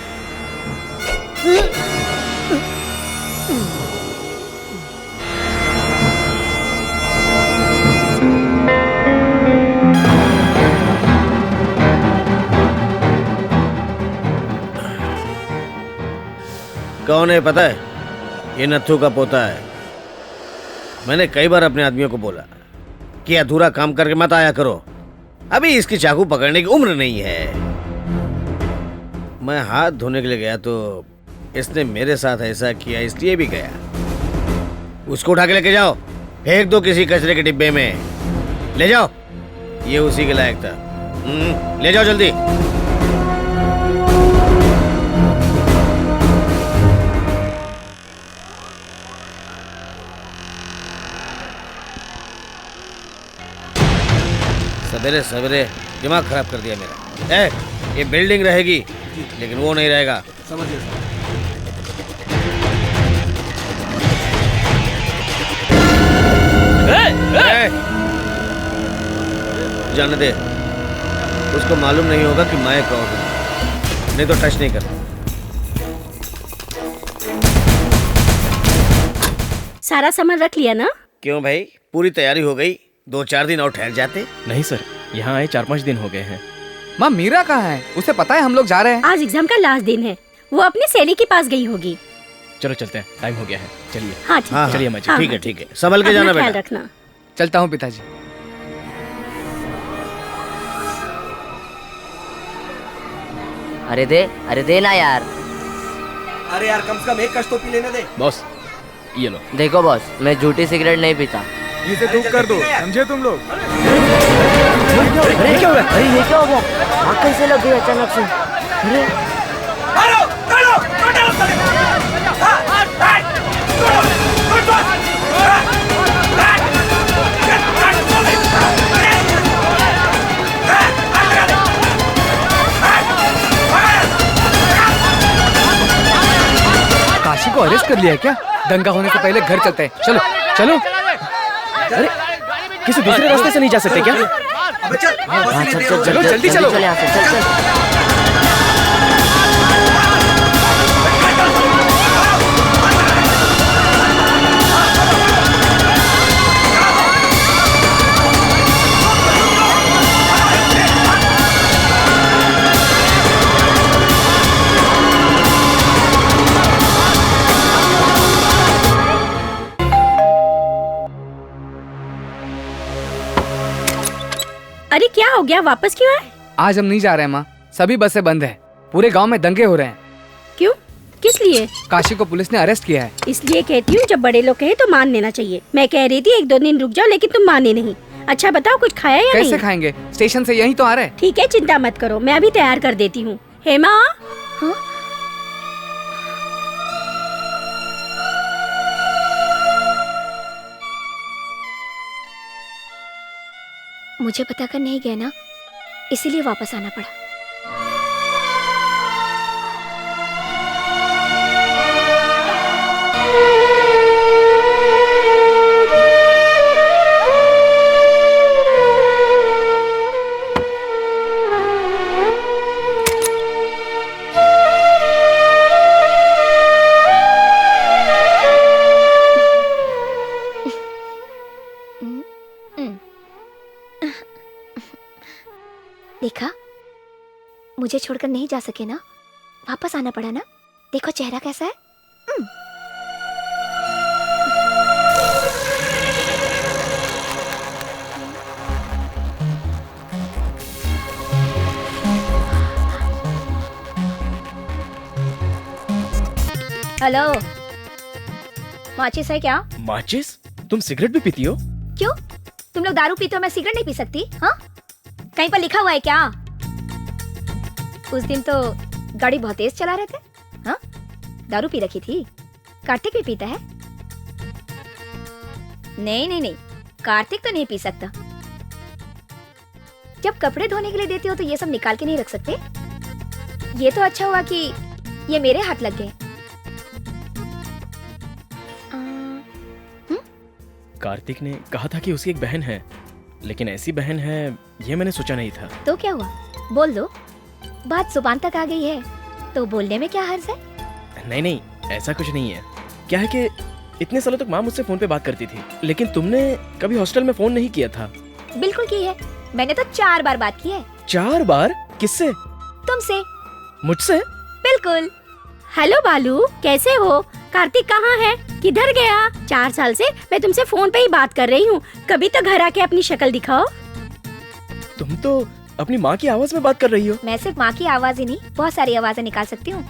कौन है पता है? ये नत्थू का पोता है। मैंने कई बार अपने आदमियों को बोला कि अधूरा काम करके मत आया करो, अभी इसकी चाकू पकड़ने की उम्र नहीं है। मैं हाथ धोने के लिए गया तो इसने मेरे साथ ऐसा किया, इसलिए भी गया। उसको उठा के लेके जाओ, फेंक दो किसी कचरे के डिब्बे में, ले जाओ। ये उसी के लायक था। ले जाओ जल्दी। सवेरे सवेरे दिमाग खराब कर दिया मेरा। ये बिल्डिंग रहेगी लेकिन वो नहीं रहेगा। समझिए जाने दे, उसको मालूम नहीं होगा कि मैं कौन हूं, नहीं तो टच नहीं करता। सारा सामान रख लिया ना? क्यों भाई, पूरी तैयारी हो गई? 2-4 दिन और ठहर जाते। नहीं सर, यहाँ आए 4-5 दिन हो गए हैं। माँ मीरा कहाँ है? उसे पता है हम लोग जा रहे हैं? आज एग्जाम का लास्ट दिन है, वो अपनी सहेली के पास गई होगी। चलो चलते हैं, टाइम हो गया है, चलिए। हाँ ठीक है। चलिए अम्मा जी। हाँ, ठीक है हाँ, ठीक है, संभल के जाना अपना ख्याल बेटा। रखना। चलता हूँ पिताजी। अरे दे ना यार। अरे यार कम से कम एक कश तो पी लेने दे। बॉस ये लो। देखो बॉस, मैं झूठी सिगरेट नहीं पीता। इसे धूप कर दो, समझे तुम लोग? अरे क्या हुआ? अरे ये क्या हो गया? आग कैसे लग गई अचानक से? अरे काशी को अरेस्ट कर लिया है क्या? दंगा होने से पहले घर चलते हैं। चलो चलो। अरे किसी दूसरे रास्ते से नहीं जा सकते क्या? हाँ, चलो, जल्दी चलो। चल यहाँ से, चल। अरे क्या हो गया, वापस क्यों आए? आज हम नहीं जा रहे हैं माँ, सभी बसें बंद है। पूरे गांव में दंगे हो रहे हैं। क्यों, किस लिए? काशी को पुलिस ने अरेस्ट किया है। इसलिए कहती हूँ जब बड़े लोग कहे तो मान लेना चाहिए। मैं कह रही थी 1-2 दिन रुक जाओ, लेकिन तुम माने नहीं। अच्छा बताओ, कुछ खाया या कैसे नहीं? खाएंगे? स्टेशन से यहीं तो आ रहे हैं। ठीक है, चिंता मत करो, मैं अभी तैयार कर देती हूँ। हेमा, हाँ? मुझे बताकर नहीं गए ना, इसीलिए वापस आना पड़ा। देखा, मुझे छोड़कर नहीं जा सके ना, वापस आना पड़ा ना। देखो चेहरा कैसा है। हेलो, माचिस है क्या? माचिस? तुम सिगरेट भी पीती हो? क्यों, तुम लोग दारू पीते हो, मैं सिगरेट नहीं पी सकती? हाँ, कहीं पर लिखा हुआ है क्या? उस दिन तो गाड़ी बहुत तेज चला रहे थे। हाँ, दारू पी रखी थी। कार्तिक भी पीता है? नहीं नहीं नहीं, कार्तिक तो नहीं पी सकता। जब कपड़े धोने के लिए देते हो तो ये सब निकाल के नहीं रख सकते। ये तो अच्छा हुआ कि ये मेरे हाथ लग गए। कार्तिक ने कहा था कि उसकी एक बहन है, लेकिन ऐसी बहन है ये मैंने सोचा नहीं था। तो क्या हुआ, बोल दो। बात जुबान तक आ गई है तो बोलने में क्या हर्ज है? नहीं नहीं, ऐसा कुछ नहीं है। क्या है कि इतने सालों तक माँ मुझसे फोन पे बात करती थी, लेकिन तुमने कभी हॉस्टल में फोन नहीं किया था। बिल्कुल की है, मैंने तो 4 बार बात की है। 4 बार? किससे? तुमसे। मुझसे? बिल्कुल। हेलो बालू, कैसे हो? कार्तिक कहाँ है, किधर गया? 4 साल से मैं तुमसे फोन पे ही बात कर रही हूँ, कभी तो घर आके अपनी शक्ल दिखाओ। तुम तो अपनी माँ की आवाज में बात कर रही हो। मैं सिर्फ माँ की आवाज ही नहीं, बहुत सारी आवाजें निकाल सकती हूँ।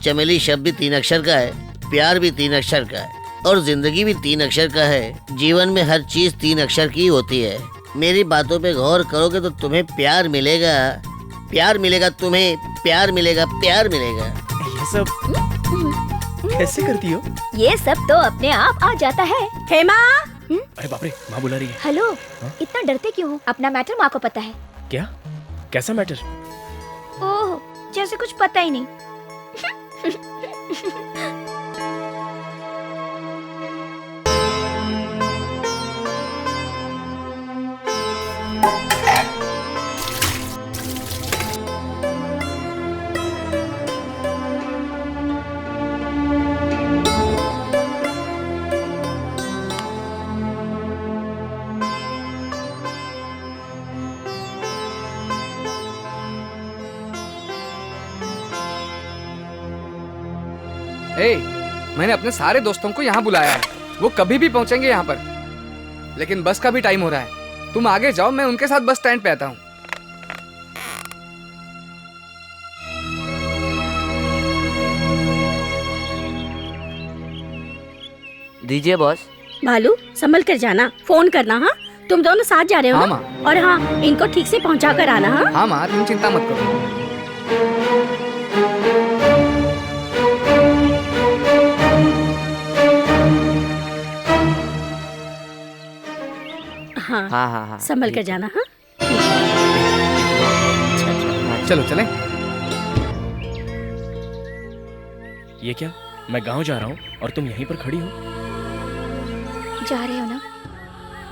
चमेली शब्द भी 3 अक्षर का है, प्यार भी 3 अक्षर का है, और जिंदगी भी 3 अक्षर का है। जीवन में हर चीज 3 अक्षर की होती है। मेरी बातों पे गौर करोगे तो तुम्हें प्यार मिलेगा, प्यार मिलेगा, तुम्हें प्यार मिलेगा, प्यार मिलेगा। ये सब कैसे करती हो? ये सब तो अपने आप आ जाता है। हेमा, अरे बाप रे, माँ बुला रही है। हेलो, इतना डरते क्यों हो? अपना मैटर माँ को पता है। क्या? कैसा मैटर? ओह, जैसे कुछ पता ही नहीं। ए, मैंने अपने सारे दोस्तों को यहाँ बुलाया है, वो कभी भी पहुंचेंगे यहाँ पर, लेकिन बस का भी टाइम हो रहा है। तुम आगे जाओ, मैं उनके साथ बस स्टैंड पे आता हूँ। दीजिए बॉस। भालू संभल कर जाना, फोन करना। हाँ, तुम दोनों साथ जा रहे हो हाँ, ना? माँ। और हाँ, इनको ठीक से पहुंचा कर आना। हाँ हाँ माँ, तुम चिंता मत करो। हाँ हाँ हाँ हाँ संभल कर जाना। हाँ चलो चलें। ये क्या, मैं गांव जा रहा हूँ और तुम यहीं पर खड़ी हो? जा रहे हो ना,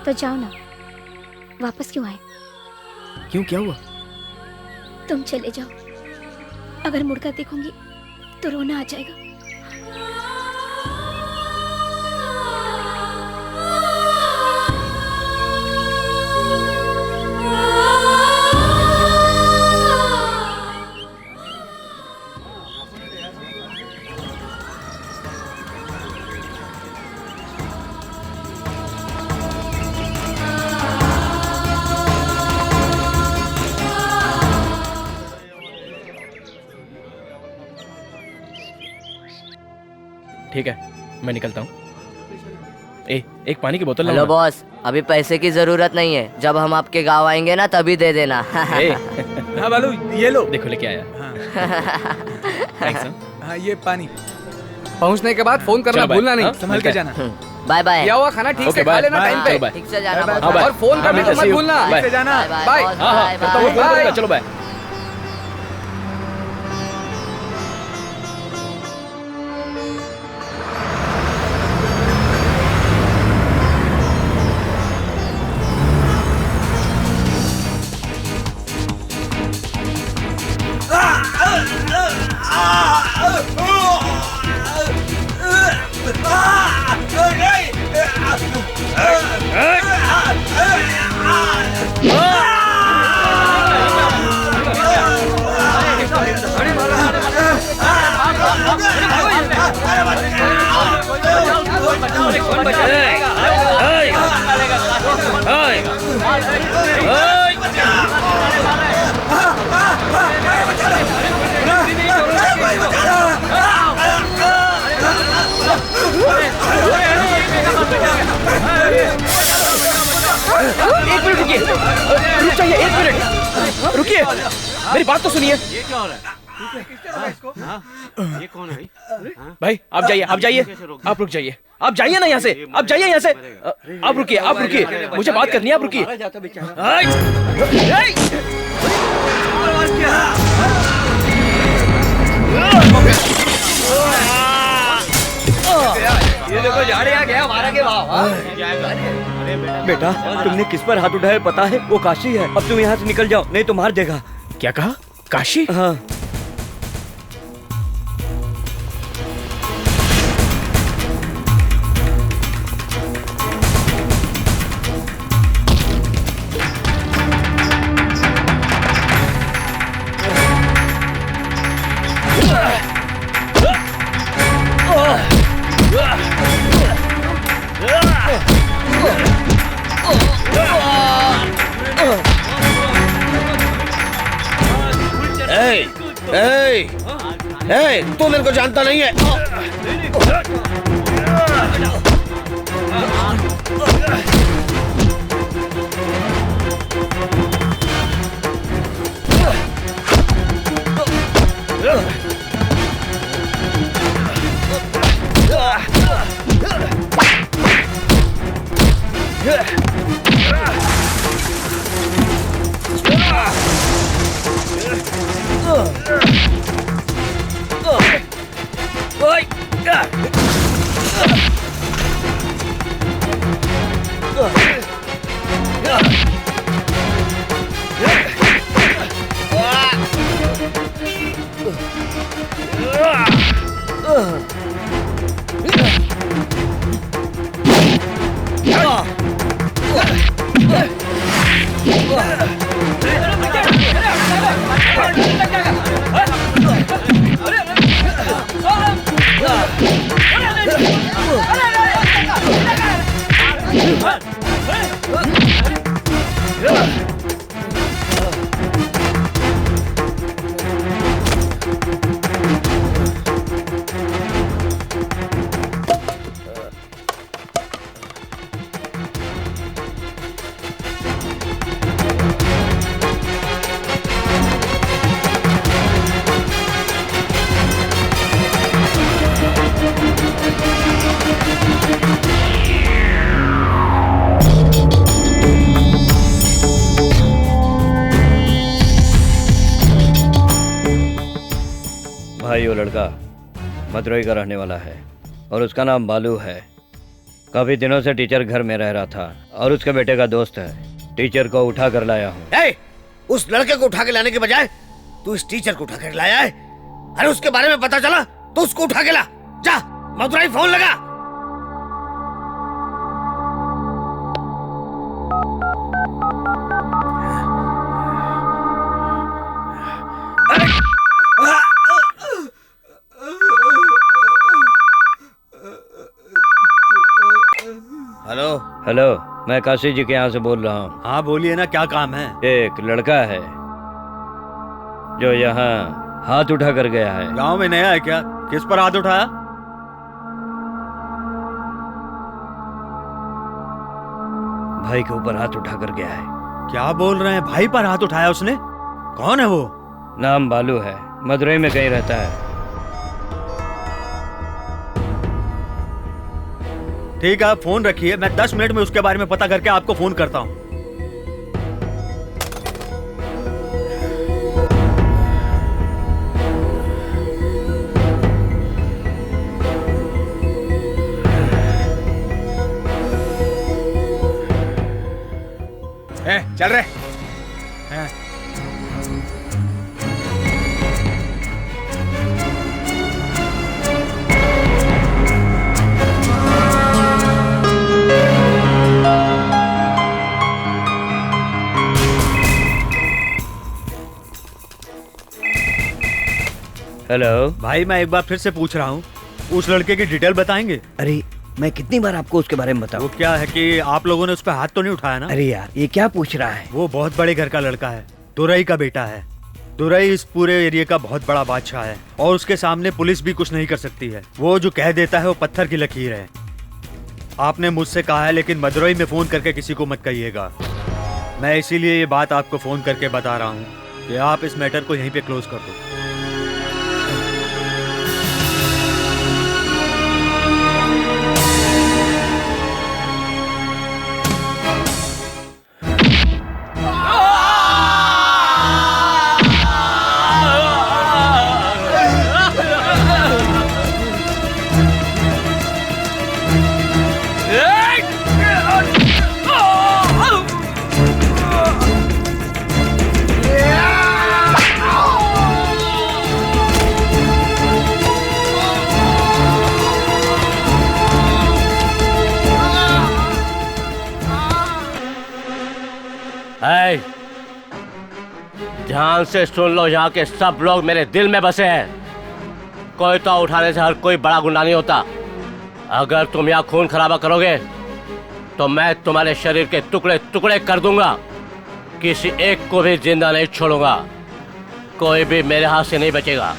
तो जाओ ना, वापस क्यों आए? क्यों, क्या हुआ? तुम चले जाओ, अगर मुड़कर देखूंगी तो रोना आ जाएगा। ठीक है, मैं निकलता हूँ। एक पानी की बोतल हेलो लाऊंगा। बॉस, अभी पैसे की जरूरत नहीं है, जब हम आपके गांव आएंगे ना तभी दे देना। हाँ बालू, ये लो। देखो लेके आया। थैंक्स। हाँ ये पानी। पहुंचने के बाद फोन करना चलो, भूलना हाँ, नहीं। संभल के जाना। Bye bye. दिया हुआ खाना ठीक से खा लेना टाइम पे। ठीक से जाना बाय, बॉस। बाय। और फोन करना तो मत भूलना। ठीक से जाना। बाय। बॉस, हाँ हाँ, बाय, करता हूँ, बाय। फोन करूंगा, चलो बाय। एक मिनट रुकिए, रुक जाइए, एक मिनट रुकिए, मेरी बात तो सुनिए। ये क्या हो रहा है? ये कौन है भाई आप जाइए, आप जाइए, आप रुक जाइए, आप जाइए ना यहाँ से, आप जाइए यहाँ से। आप रुकिए, आप रुकिए, मुझे बात करनी है, आप रुकिए। ये देखो झाड़े आ गया, मारा के भाव। बेटा तुमने किस पर हाथ उठाया पता है? वो काशी है। अब तुम यहाँ से निकल जाओ, नहीं तो मार देगा। क्या कहा? काशी? हाँ। तू मेरे को जानता नहीं है। भाई वो लड़का मदुरई का रहने वाला है और उसका नाम बालू है। काफी दिनों से टीचर घर में रह रहा था और उसके बेटे का दोस्त है। टीचर को उठा कर लाया हूँ। उस लड़के को उठा के लाने के बजाय तू इस टीचर को उठा कर लाया है। अरे उसके बारे में पता चला तो उसको उठा के ला। जा मदुरई फोन लगा। हेलो हेलो, मैं काशी जी के यहाँ से बोल रहा हूँ। हाँ बोलिए ना, क्या काम है? एक लड़का है जो यहाँ हाथ उठा कर गया है। गांव में नया है क्या? किस पर हाथ उठाया? भाई के ऊपर हाथ उठा कर गया है। क्या बोल रहे हैं? भाई पर हाथ उठाया उसने? कौन है वो? नाम बालू है, मदुरई में कहीं रहता है। ठीक है, आप फोन रखिए, मैं 10 मिनट में उसके बारे में पता करके आपको फोन करता हूँ। चल रहे। हेलो भाई, मैं एक बार फिर से पूछ रहा हूँ, उस लड़के की डिटेल बताएंगे? अरे मैं कितनी बार आपको उसके बारे में बताऊं? वो क्या है कि आप लोगों ने उस पर हाथ तो नहीं उठाया ना? अरे यार, ये क्या पूछ रहा है? वो बहुत बड़े घर का लड़का है, तुरई का बेटा है। तुरई इस पूरे एरिया का बहुत बड़ा बादशाह है और उसके सामने पुलिस भी कुछ नहीं कर सकती है। वो जो कह देता है वो पत्थर की लकीर है। आपने मुझसे कहा है, लेकिन मदुरई में फोन करके किसी को मत कहिएगा। मैं इसीलिए ये बात आपको फोन करके बता रहा हूँ कि आप इस मैटर को यहीं पे क्लोज कर दो। ध्यान से सुन लो, यहाँ के सब लोग मेरे दिल में बसे हैं। कोई तो उठाने से हर कोई बड़ा गुंडा नहीं होता। अगर तुम यहाँ खून खराबा करोगे तो मैं तुम्हारे शरीर के टुकड़े टुकड़े कर दूंगा। किसी एक को भी जिंदा नहीं छोड़ूंगा। कोई भी मेरे हाथ से नहीं बचेगा।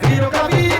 वीरों का वीर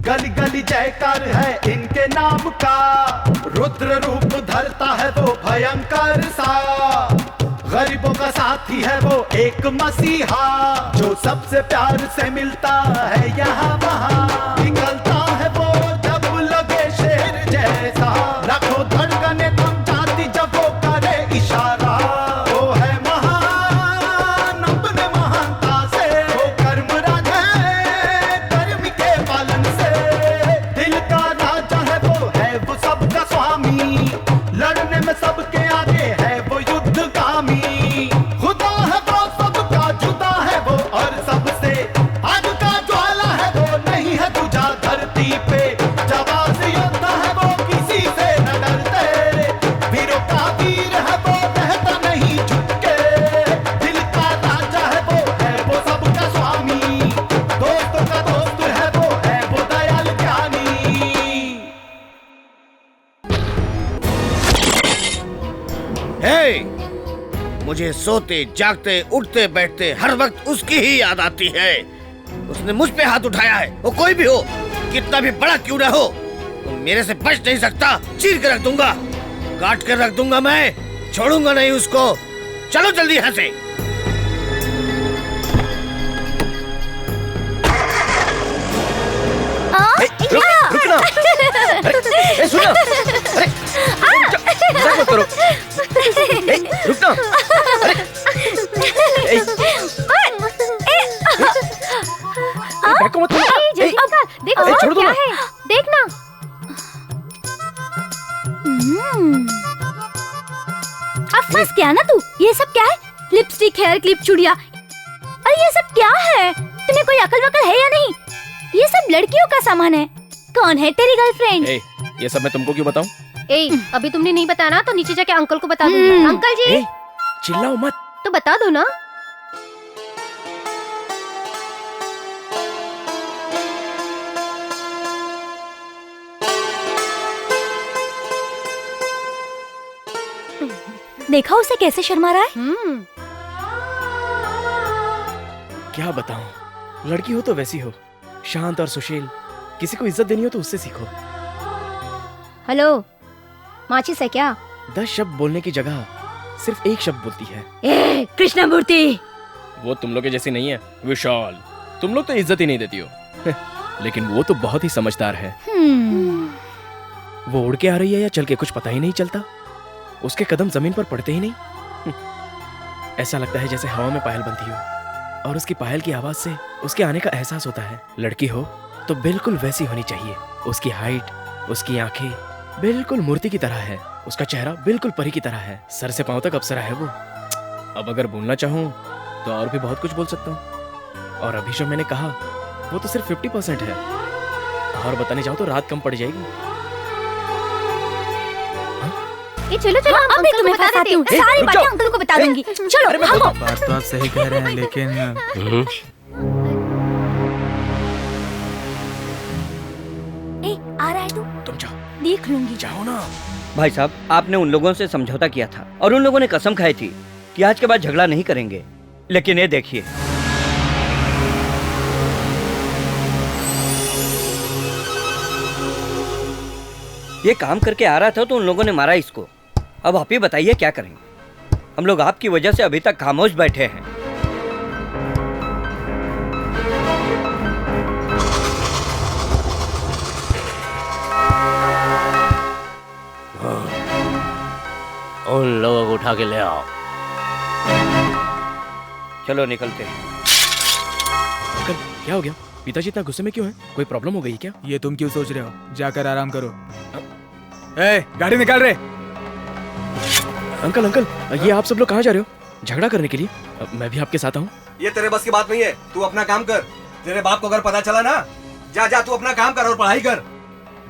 गली गली जयकार है इनके नाम का, रुद्र रूप धरता है वो भयंकर सा, गरीबों का साथी है वो एक मसीहा, जो सबसे प्यार से मिलता है यहाँ वहाँ, निकलता है वो जब लगे शेर जैसा, रखो धड़कने थम जाती जब वो करे इशारा, वो है महान अपने महानता से, वो कर्मराज है कर्म के पालन से, दिल का राजा है वो सबका स्वामी, लड़ने में सबके आगे है वो युद्धगामी, खुदा है वो सबका जुदा है वो और सबसे, आग का ज्वाला है वो नहीं है तुझा धरती पे, जवान योद्धा है वो किसी से न डरते, वीरों का वीर है वो रहता नहीं झुक के, दिल का राजा है वो सबका स्वामी, दोस्तों का दोस्त है वो दयाल ज्ञानी। हे, मुझे सोते जागते उठते बैठते हर वक्त उसकी ही याद आती है। उसने मुझ पे हाथ उठाया है, वो कोई भी हो, कितना भी बड़ा क्यों ना हो, वो मेरे से बच नहीं सकता। चीर के रख दूंगा, काट कर रख दूंगा, मैं छोड़ूंगा नहीं उसको। चलो जल्दी यहाँ से। रुकना। अरे सुनो, अरे मजाक मत करो। रुकना। बैको मत देखो छोड़ दो क्या ना। है, देखना। अब फंस गया ना तू। ये सब क्या है? लिपस्टिक, हेयर क्लिप, चूड़िया, अरे ये सब क्या है? तुम्हें कोई अकल वकल है या नहीं? ये सब लड़कियों का सामान है। कौन है तेरी गर्लफ्रेंड? ये सब मैं तुमको क्यों बताऊं? अभी तुमने नहीं बताया ना तो नीचे जाके अंकल को बता दूंगी। अंकल जी चिल्लाओ मत। तो बता दो ना। देखा उसे कैसे शर्मा रहा है? क्या बताऊं, लड़की हो तो वैसी हो, शांत और सुशील। किसी को इज्जत देनी हो तो उससे सीखो। हेलो, माचिस है क्या? 10 शब्द बोलने की जगह सिर्फ एक शब्द बोलती है। ए, कृष्णमूर्ति। वो तुम लोग के जैसी नहीं है विशाल। तुम लोग तो इज्जत ही नहीं देती हो। लेकिन वो तो बहुत ही समझदार है। वो उड़ के आ रही है या चल के, कुछ पता ही नहीं चलता। उसके कदम जमीन पर पड़ते ही नहीं। ऐसा लगता है जैसे हवा में पायल बनती हो और उसकी पायल की आवाज से उसके आने का एहसास होता है। लड़की हो तो बिल्कुल वैसी होनी चाहिए। उसकी हाइट, उसकी आंखें बिल्कुल मूर्ति की तरह है। उसका चेहरा बिल्कुल परी की तरह है। सर से पांव तक अप्सरा है वो। अब अगर बोलना चाहूँ तो और भी बहुत कुछ बोल सकता हूँ। और अभी जो मैंने कहा वो तो सिर्फ 50% है। और बताने जाऊँ तो रात कम पड़ जाएगी। चलो चलो, अब मैं तुम्हें बताती हूँ। सारी बातें अंकल को बता दूंगी। चलो भागो। बात तो आप सही कह रहे हैं, लेकिन आ रहा है तू? तुम जाओ। देख लूंगी। जाओ ना। भाई साहब, आपने उन लोगों से समझौता किया था और उन लोगों ने कसम खाई थी कि आज के बाद झगड़ा नहीं करेंगे। लेकिन ये देखिए, ये काम करके आ रहा था तो उन लोगों ने मारा इसको। अब आप ही बताइए क्या करेंगे? हम लोग आपकी वजह से अभी तक खामोश बैठे हैं। उन लोगों को उठा के ले आओ। चलो निकलते हैं। अंकल, क्या हो गया? पिताजी इतना गुस्से में क्यों हैं? कोई प्रॉब्लम हो गई क्या? ये तुम क्यों सोच रहे हो? जाकर आराम करो। ए, गाड़ी निकाल रहे। अंकल अंकल, ये आप सब लोग कहाँ जा रहे हो? झगड़ा करने के लिए? मैं भी आपके साथ आऊँ? ये तेरे बस की बात नहीं है। तू अपना काम कर। तेरे बाप को अगर पता चला ना, जा जा तू अपना काम कर और पढ़ाई कर।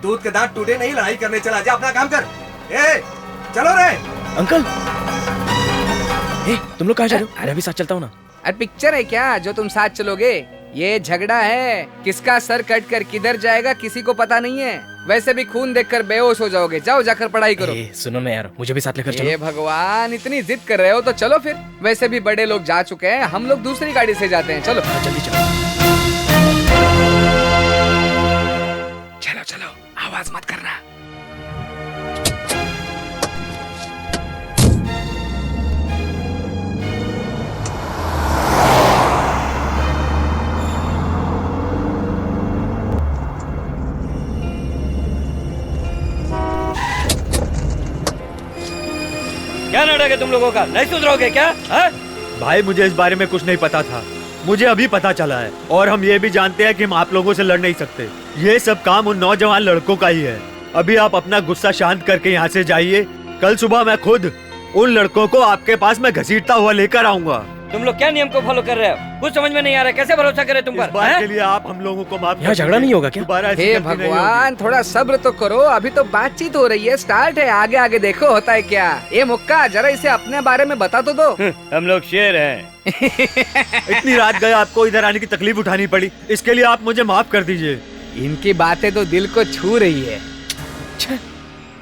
दूध के दांत टूटे नहीं, लड़ाई करने चला। जा अपना काम कर। ए, चलो रे। अंकल, तुम लोग कहाँ जा रहे हो? मैं भी साथ चलता हूँ ना। अरे पिक्चर है क्या जो तुम साथ चलोगे? ये झगड़ा है। किसका सर कट कर किधर जाएगा किसी को पता नहीं है। वैसे भी खून देखकर बेहोश हो जाओगे। जाओ जाकर पढ़ाई करो। सुनो ना यार, मुझे भी साथ लेकर चलो। ये भगवान, इतनी जिद कर रहे हो तो चलो फिर। वैसे भी बड़े लोग जा चुके हैं, हम लोग दूसरी गाड़ी से जाते हैं। चलो जल्दी चलो। क्या नाटक है तुम लोगों का? नहीं सुधरोगे क्या? भाई मुझे इस बारे में कुछ नहीं पता था, मुझे अभी पता चला है। और हम ये भी जानते हैं कि हम आप लोगों से लड़ नहीं सकते। ये सब काम उन नौजवान लड़कों का ही है। अभी आप अपना गुस्सा शांत करके यहाँ से जाइए। कल सुबह मैं खुद उन लड़कों को आपके पास में घसीटता हुआ लेकर आऊंगा। तुम लोग क्या नियम को फॉलो कर रहे हो? कुछ समझ में नहीं आ रहा, कैसे भरोसा करें तुम पर? इस बात के लिए आप हम लोगों को माफ यहाँ झगड़ा नहीं होगा क्या? हे भगवान, थोड़ा सब्र तो करो, अभी तो बातचीत हो रही है, स्टार्ट है, आगे आगे देखो होता है क्या। ये मुक्का, जरा इसे अपने बारे में बता तो दो। हम लोग शेर हैं। इतनी रात गए आपको इधर आने की तकलीफ उठानी पड़ी, इसके लिए आप मुझे माफ कर दीजिए। इनकी बातें तो दिल को छू रही है।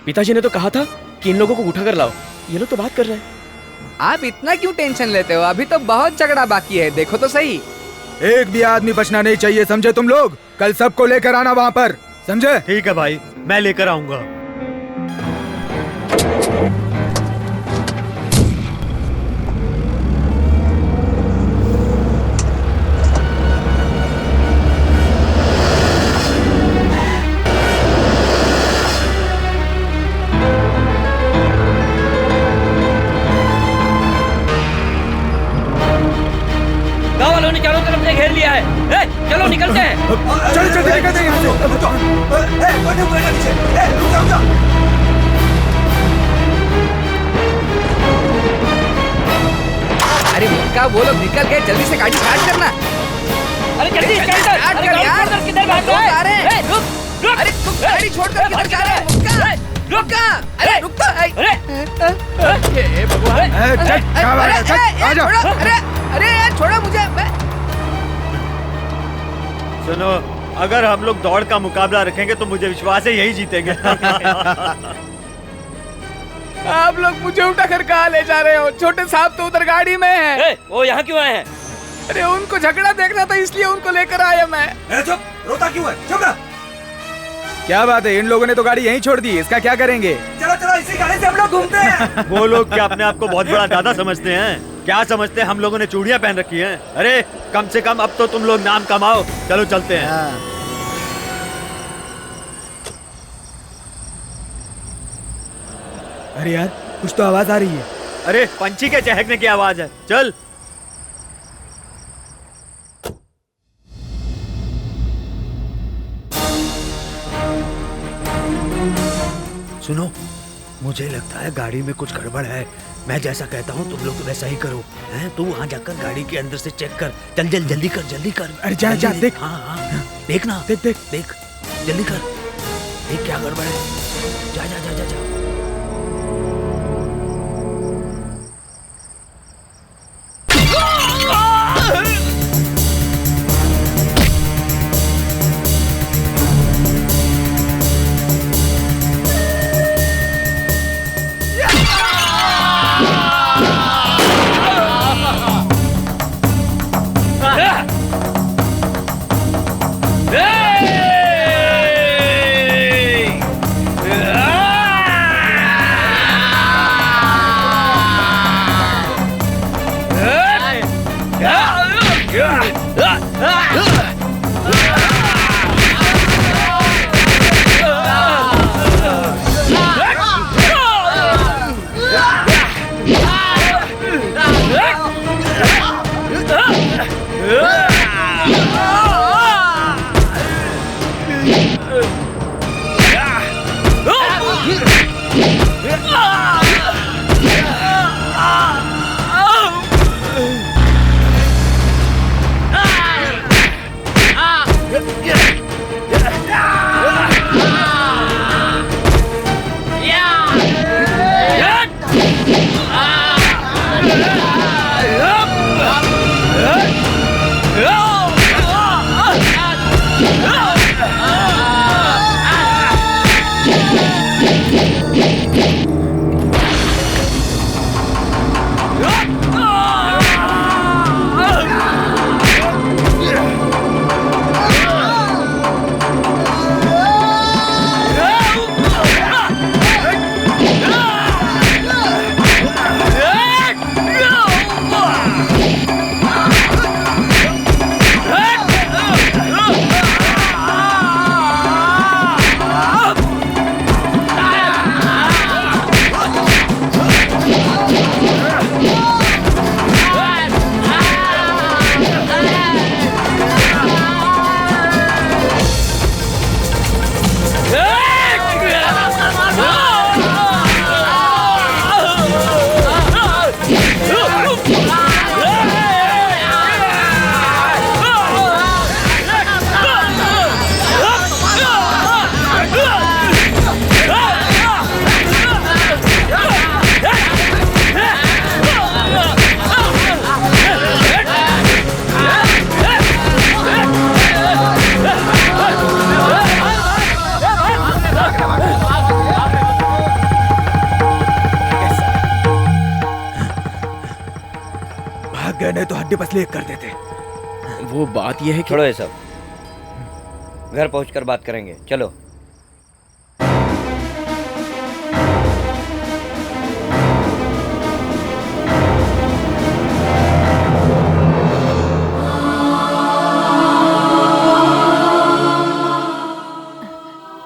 पिताजी ने तो कहा था कि इन लोगों को उठा कर लाओ, ये लोग तो बात कर रहे हैं। आप इतना क्यों टेंशन लेते हो? अभी तो बहुत झगड़ा बाकी है, देखो तो सही। एक भी आदमी बचना नहीं चाहिए, समझे तुम लोग? कल सबको लेकर आना वहाँ पर, समझे? ठीक है भाई, मैं लेकर आऊंगा। चारों तरफ से घेर लिया है। चलो निकलते हैं। चलो चलो निकलते हैं यहाँ से। अरे मुक्का, वो लोग निकल गए, जल्दी से गाड़ी स्टार्ट करना। अरे जल्दी स्टार्ट कर यार। किधर भाग रहा है? रुक। अरे तू गाड़ी छोड़कर किधर जा रहा है? मुक्का, रुक। अरे रुक तो। अरे भगवान, अरे यार छोड़ो मुझे। सुनो, अगर हम लोग दौड़ का मुकाबला रखेंगे तो मुझे विश्वास है यही जीतेंगे। आप लोग मुझे उठा कर कहाँ ले जा रहे हो? छोटे साहब तो उधर गाड़ी में है। वो यहाँ क्यों आए हैं? अरे उनको झगड़ा देखना था, इसलिए उनको लेकर आया मैं। चुप, रोता क्यों है? चुप रह। क्या बात है, इन लोगों ने तो गाड़ी यहीं छोड़ दी, इसका क्या करेंगे? चलो चलो, इसी गाड़ी से हम लोग घूमते हैं। वो लोग क्या अपने आप को बहुत बड़ा दादा समझते हैं? क्या समझते हैं हम लोगों ने चूड़ियां पहन रखी हैं? अरे कम से कम अब तो तुम लोग नाम कमाओ। चलो चलते हैं। अरे यार, कुछ तो आवाज आ रही है। अरे पंछी के चहकने की आवाज है। चल। सुनो, मुझे लगता है गाड़ी में कुछ गड़बड़ है। मैं जैसा कहता हूँ तुम लोग वैसा ही करो। हैं? तू वहाँ जाकर गाड़ी के अंदर से चेक कर। चल जल जल्दी कर, जल्दी कर। अरे जा जा, देख। हाँ, देखना, देख देख देख, जल्दी कर। देख क्या गड़बड़ है। जा जा जा जा जा। हड्डी पसली एक कर देते। वो बात यह है कि छोड़ो ये सब, घर पहुंचकर बात करेंगे, चलो।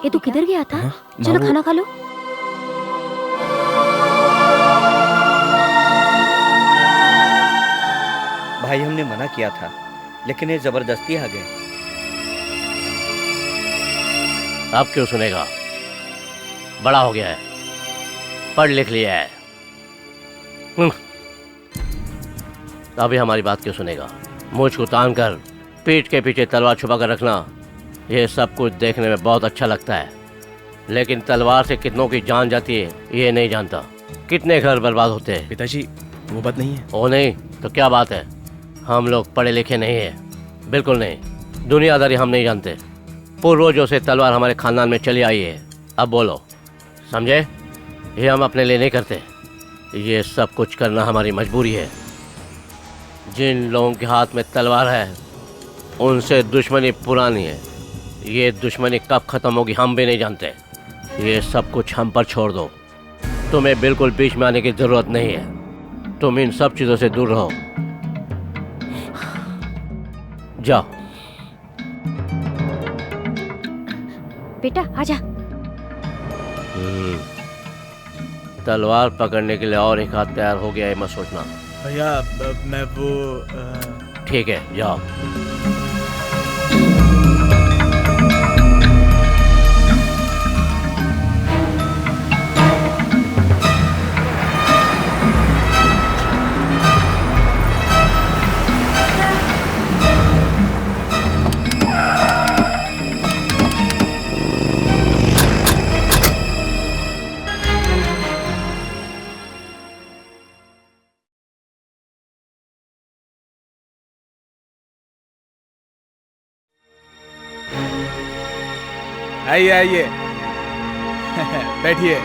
ये तू किधर गया था? चलो वो- खाना खा लो। भाई हमने मना किया था, लेकिन ये जबरदस्ती आ गए। अब क्यों सुनेगा? बड़ा हो गया है, पढ़ लिख लिया है। अभी हमारी बात क्यों सुनेगा? मुझ को तान कर पीठ के पीछे तलवार छुपा कर रखना, ये सब कुछ देखने में बहुत अच्छा लगता है, लेकिन तलवार से कितनों की जान जाती है ये नहीं जानता। कितने घर बर्बाद होते हैं। पिताजी वो बात नहीं है। ओ नहीं तो क्या बात है? हम लोग पढ़े लिखे नहीं हैं, बिल्कुल नहीं। दुनियादारी हम नहीं जानते। पूर्वजों से तलवार हमारे खानदान में चली आई है। अब बोलो, समझे? ये हम अपने लिए नहीं करते, ये सब कुछ करना हमारी मजबूरी है। जिन लोगों के हाथ में तलवार है उनसे दुश्मनी पुरानी है। ये दुश्मनी कब खत्म होगी हम भी नहीं जानते। ये सब कुछ हम पर छोड़ दो। तुम्हें बिल्कुल बीच में आने की जरूरत नहीं है। तुम इन सब चीजों से दूर रहो। जाओ। बेटा आजा। तलवार पकड़ने के लिए और एक हाथ तैयार हो गया है, मत सोचना। भैया मैं वो ठीक है, जाओ। आइए आइए बैठिए।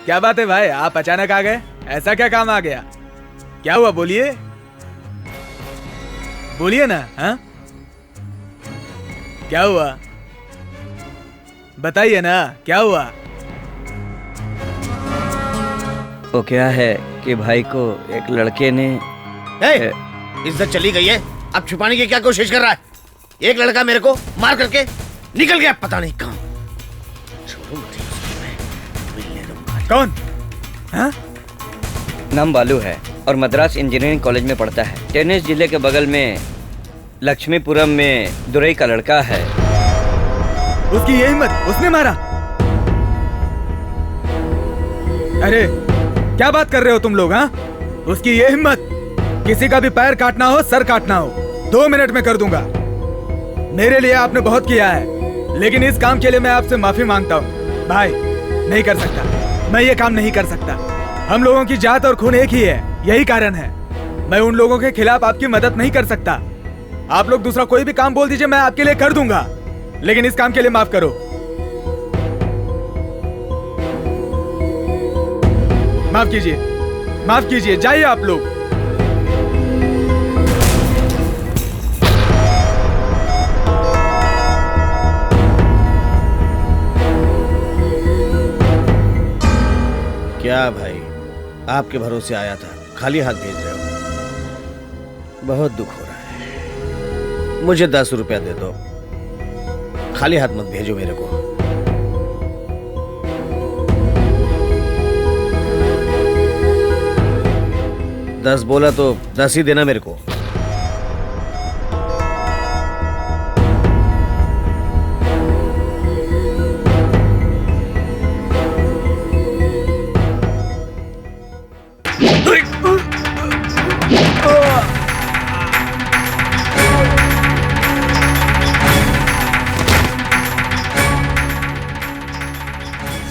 क्या बात है भाई, आप अचानक आ गए? ऐसा क्या काम आ गया? क्या हुआ, बोलिए बोलिए ना। हाँ क्या हुआ बताइए ना, क्या हुआ? वो क्या है कि भाई को एक लड़के ने इज्जत चली गई है, अब छुपाने की क्या कोशिश कर रहा है? एक लड़का मेरे को मार करके निकल गया, पता नहीं कहाँ। कौन? हाँ? नाम बालू है और मद्रास इंजीनियरिंग कॉलेज में पढ़ता है। टेनिस जिले के बगल में लक्ष्मीपुरम में दुरई का लड़का है। उसकी ये हिम्मत, उसने मारा? अरे क्या बात कर रहे हो तुम लोग? हाँ, उसकी ये हिम्मत, किसी का भी पैर काटना हो, सर काटना हो, 2 मिनट में कर दूंगा। मेरे लिए आपने बहुत किया है, लेकिन इस काम के लिए मैं आपसे माफी मांगता हूँ। भाई नहीं कर सकता, मैं ये काम नहीं कर सकता। हम लोगों की जात और खून एक ही है, यही कारण है। मैं उन लोगों के खिलाफ आपकी मदद नहीं कर सकता। आप लोग दूसरा कोई भी काम बोल दीजिए, मैं आपके लिए कर दूंगा, लेकिन इस काम के लिए माफ करो। माफ कीजिए, जाइए आप लोग। क्या भाई, आपके भरोसे आया था, खाली हाथ भेज रहे हो? बहुत दुख हो रहा है। मुझे 10 रुपया दे दो, खाली हाथ मत भेजो मेरे को। दस बोला तो 10 ही देना मेरे को।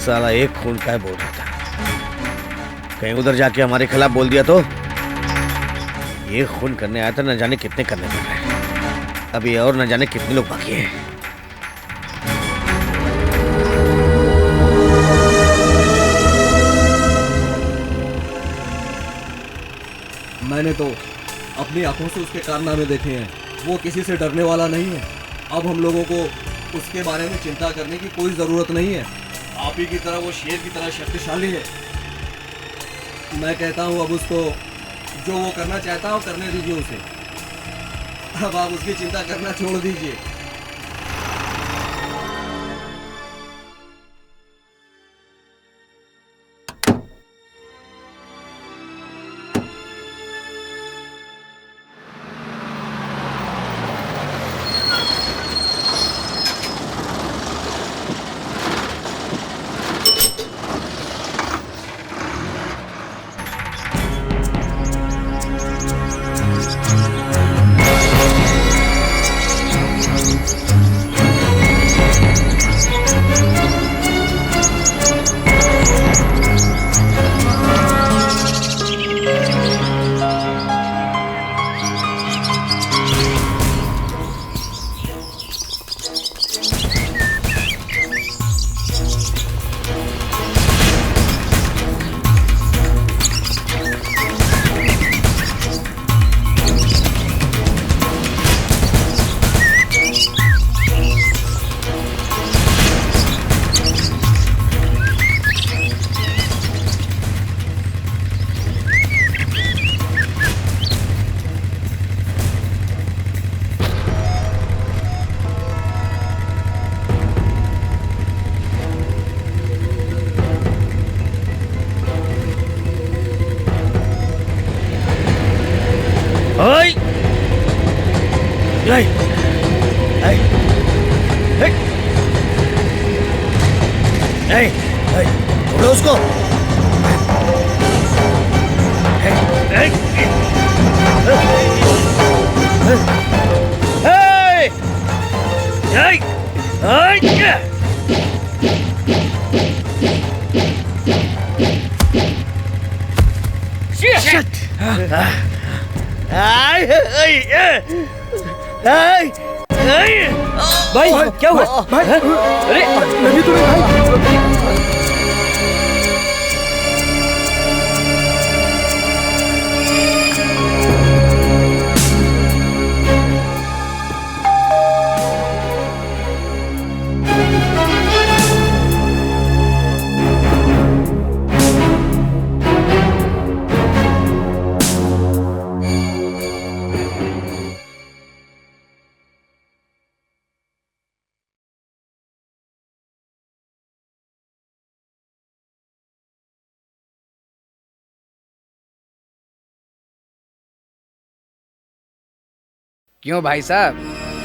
साला एक खून का है बोल रहा था, कहीं उधर जाके हमारे खिलाफ बोल दिया तो। ये खून करने आया था, न जाने कितने करने पड़ रहे हैं अभी, और न जाने कितने लोग बाकी हैं। मैंने तो अपनी आंखों से उसके कारनामे देखे हैं। वो किसी से डरने वाला नहीं है। अब हम लोगों को उसके बारे में चिंता करने की कोई ज़रूरत नहीं है। आप ही की तरह वो शेर की तरह शक्तिशाली है। मैं कहता हूँ अब उसको जो वो करना चाहता है वो करने दीजिए उसे। अब आप उसकी चिंता करना छोड़ दीजिए। छोड़ो उसको। भाई क्या हुआ? भाई अरे नहीं तुम्हें भाई। क्यों भाई साहब,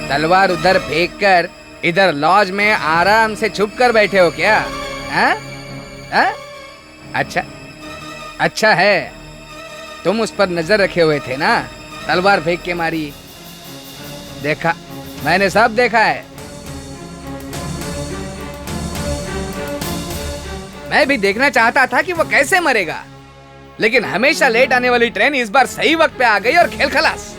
तलवार उधर फेंक कर इधर लॉज में आराम से छुप कर बैठे हो क्या? हैं? अच्छा अच्छा है, तुम उस पर नजर रखे हुए थे ना, तलवार फेंक के मारी। देखा, मैंने सब देखा है। मैं भी देखना चाहता था कि वो कैसे मरेगा, लेकिन हमेशा लेट आने वाली ट्रेन इस बार सही वक्त पे आ गई और खेल खलास।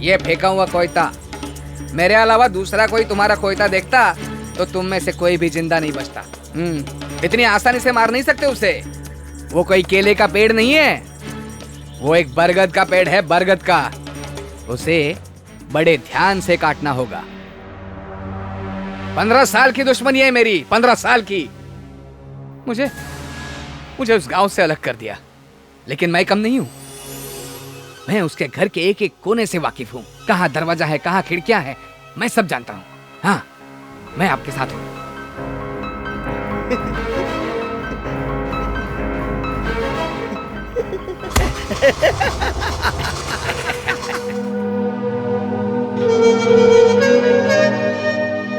ये फेंका हुआ कोयता, मेरे अलावा दूसरा कोई तुम्हारा कोयता देखता तो तुम में से कोई भी जिंदा नहीं बचता। इतनी आसानी से मार नहीं सकते उसे। वो कोई केले का पेड़ नहीं है, वो एक बरगद का पेड़ है, बरगद का। उसे बड़े ध्यान से काटना होगा। 15 साल की दुश्मनी है मेरी, 15 साल की। मुझे उस गांव से अलग कर दिया, लेकिन मैं कम नहीं हूं। मैं उसके घर के एक एक कोने से वाकिफ हूं। कहाँ दरवाजा है, कहाँ खिड़कियां हैं, मैं सब जानता हूं। हाँ, मैं आपके साथ हूं।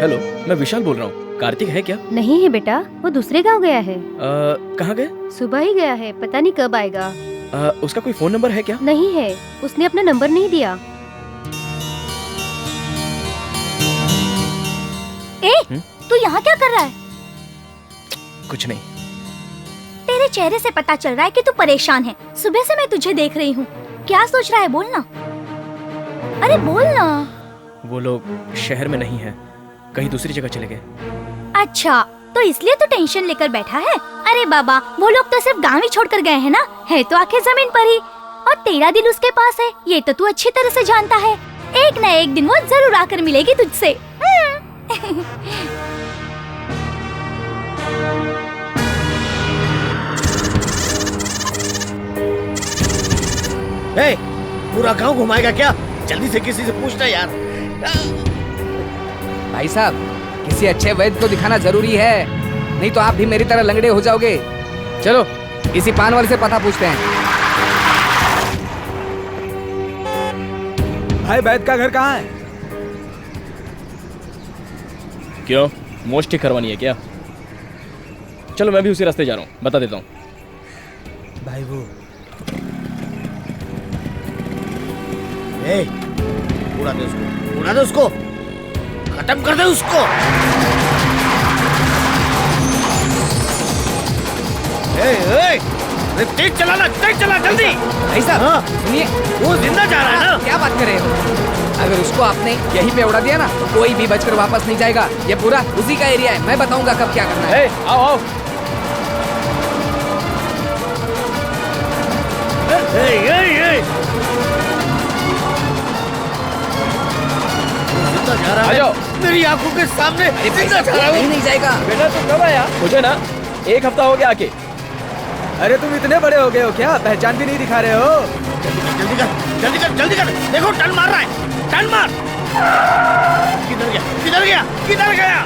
हेलो, मैं विशाल बोल रहा हूँ। कार्तिक है क्या? नहीं है बेटा, वो दूसरे गांव गया है। कहाँ गए? सुबह ही गया है, पता नहीं कब आएगा। उसका कोई फोन नंबर है क्या? नहीं है, उसने अपना नंबर नहीं दिया। तू यहाँ क्या कर रहा है? कुछ नहीं। तेरे चेहरे से पता चल रहा है कि तू परेशान है। सुबह से मैं तुझे देख रही हूँ। क्या सोच रहा है? बोलना, अरे बोलना। वो लोग शहर में नहीं है, कहीं दूसरी जगह चले गए। अच्छा, तो इसलिए तू टेंशन लेकर बैठा है? अरे बाबा, वो लोग तो सिर्फ गाँव ही छोड़कर गए हैं ना, है तो आखिर जमीन पर ही। और तेरा दिल उसके पास है, ये तो तू अच्छी तरह से जानता है। एक न एक दिन वो जरूर आकर मिलेगी तुझसे। ए, पूरा गांव घुमाएगा क्या? जल्दी से किसी से पूछना यार। भाई साहब, किसी अच्छे वैद्य को दिखाना जरूरी है, नहीं तो आप भी मेरी तरह लंगड़े हो जाओगे। चलो किसी पान वाले से पता पूछते हैं। भाई वैद्य का घर कहाँ है? क्यों, मोच ठीक करवानी है क्या? चलो मैं भी उसी रास्ते जा रहा हूँ, बता देता हूँ। भाई वो उड़ा दे उसको, उड़ा दे उसको, खत्म कर दे उसको। तेज चलाना, तेज चला जल्दी। भाई साहब सुनिए, वो जिंदा जा रहा है ना। क्या बात कर रहे हो? अगर उसको आपने यहीं पे उड़ा दिया ना तो कोई भी बचकर वापस नहीं जाएगा। ये पूरा उसी का एरिया है, मैं बताऊंगा कब क्या करना है। आओ आओ। जिंदा जा रहा है मेरी आंखों के सामने, जिंदा जा रहा है। नहीं जाएगा। बेटा तुम कब आया? मुझे ना 1 हफ्ता हो गया आके। अरे तुम इतने बड़े हो गए हो क्या? पहचान भी नहीं दिखा रहे हो। जल्दी कर, जल्दी कर, जल्दी कर। देखो टन मार रहा है, टन मार। किधर गया, किधर गया, किधर गया,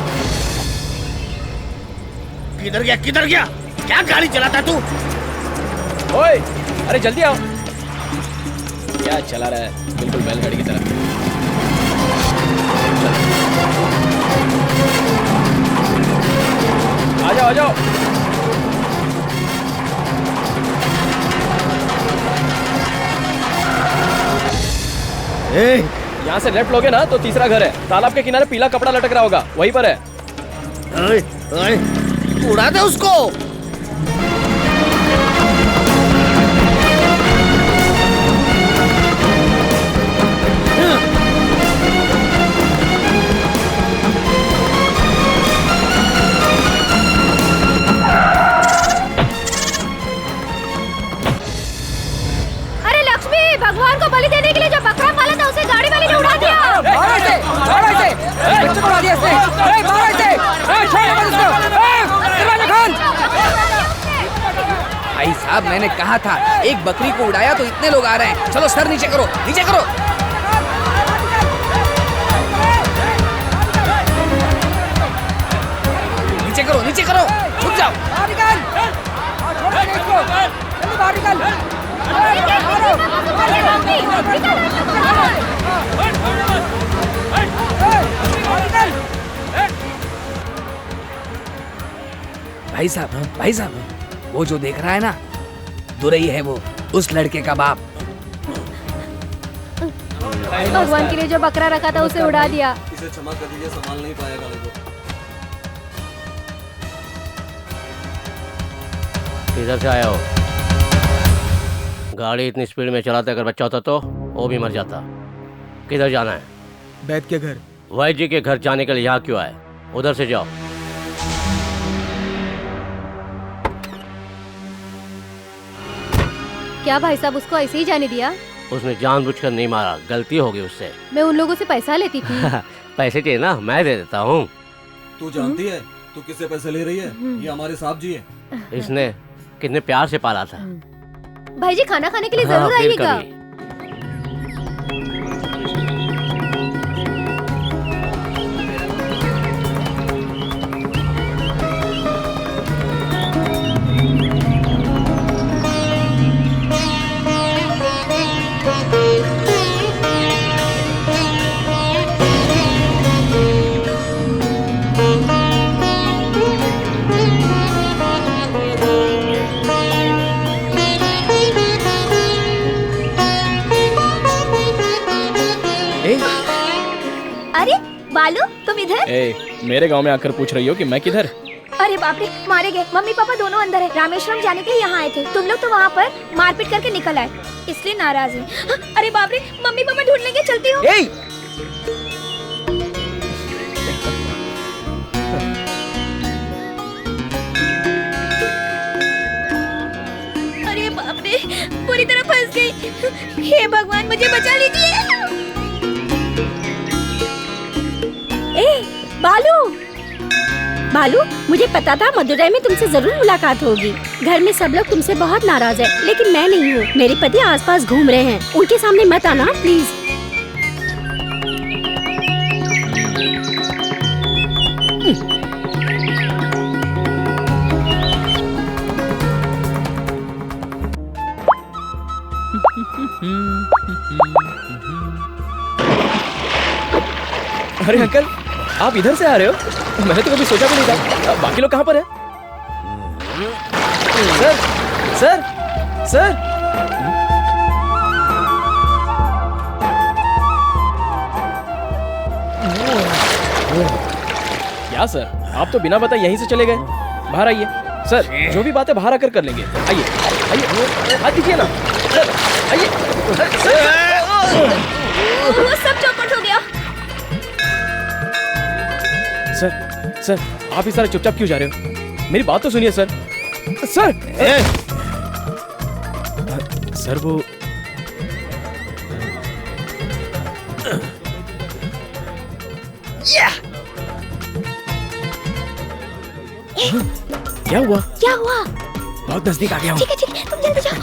किधर गया, किधर गया? क्या गाड़ी चलाता तू? ओए, अरे जल्दी आओ। क्या चला रहा है, बिल्कुल बैलगाड़ी की तरह। आ जाओ, आ जाओ। यहाँ से लेफ्ट लोगे ना तो तीसरा घर है, तालाब के किनारे पीला कपड़ा लटक रहा होगा, वहीं पर है। ओए, ओए, उड़ा दे उसको। अरे लक्ष्मी, भगवान को बलि देने के लिए जो बकरा पाला था उसे गाड़ी वाले ने उड़ा दिया। बच्चों को उड़ा दिया इसने। मारो इसे। छोड़ मत उसको। दरवाजा खोल। भाई साहब, मैंने कहा था एक बकरी को उड़ाया तो इतने लोग आ रहे हैं। चलो सर नीचे करो, नीचे करो। नीचे करो, नीचे करो, छुप जाओ। बाहर निकल, बाहर निकल। भाई साहब, भाई साहब, वो जो देख रहा है ना, दुरई है वो, उस लड़के का बाप। भगवान के लिए जो बकरा रखा था उसे उड़ा दिया। इसे क्षमा कर दीजिए, संभाल नहीं पाएगा गाड़ी को। किधर से आया हो? गाड़ी इतनी स्पीड में चलाते अगर बच्चा होता तो वो भी मर जाता। किधर जाना है? वैद्य के घर। वैद्य जी के घर जाने के लिए यहाँ क्यों आए? उधर से जाओ। क्या भाई साहब, उसको ऐसे ही जाने दिया? उसने जानबूझकर नहीं मारा, गलती हो गई उससे। मैं उन लोगों से पैसा लेती थी। पैसे चाहिए ना, मैं दे देता हूँ। तू जानती है तू किससे पैसे ले रही है? ये हमारे साहब जी हैं। इसने कितने प्यार से पाला था। भाई जी खाना खाने के लिए जरूर फिर आइएगा। कभी। अरे बालू, तुम इधर? मेरे गांव में आकर पूछ रही हो कि मैं किधर? अरे बाप रे, मारे गए। मम्मी पापा दोनों अंदर है, रामेश्वरम जाने के लिए यहाँ आए थे। तुम लोग तो वहाँ पर मारपीट करके निकल आए, इसलिए नाराज है। अरे बाप रे, मम्मी पापा ढूंढ लेंगे, चलती हूँ। पूरी तरह फंस गई। हे भगवान मुझे बचा लीजिए। ए बालू, बालू, मुझे पता था मदुरई में तुमसे जरूर मुलाकात होगी। घर में सब लोग तुमसे बहुत नाराज है, लेकिन मैं नहीं हूँ। मेरे पति आसपास घूम रहे हैं, उनके सामने मत आना प्लीज। अरे अंकल, आप इधर से आ रहे हो? मैंने तो कभी सोचा भी नहीं था। बाकी लोग कहाँ पर हैं? Sir, sir, sir. क्या सर, आप तो बिना बताए यहीं से चले गए? बाहर आइए। सर, जो भी बात है बाहर आकर कर लेंगे। आइए, आइए, हाथ दीजिए ना। सर, आइए। सब चौपट हो गया। सर, सर, आप इस तरह चुपचाप क्यों जा रहे हो? मेरी बात तो सुनिए सर। सर, सर वो क्या हुआ? क्या हुआ? बहुत नजदीक आ गया हूँ। ठीक है, तुम जल्दी जाओ।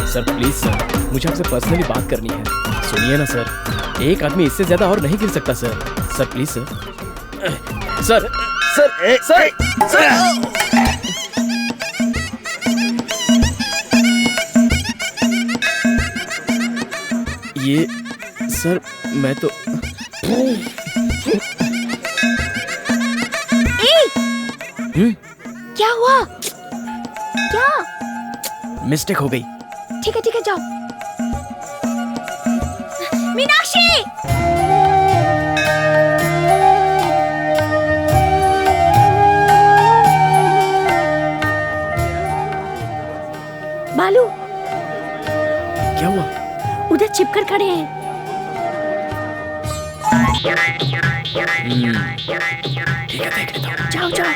सर प्लीज सर, मुझे आपसे पर्सनली बात करनी है। सुनिए ना सर, एक आदमी इससे ज्यादा और नहीं गिर सकता sir. Sir please sir. Sir, sir, sir, sir. ये सर, मैं तो क्या हुआ? क्या? मिस्टेक हो गई। ठीक है, जाओ। मीनाक्षी! बालू, क्या हुआ? उधर चिपकर खड़े हैं। ठीक है, देख लेता हूँ। जाओ, जाओ।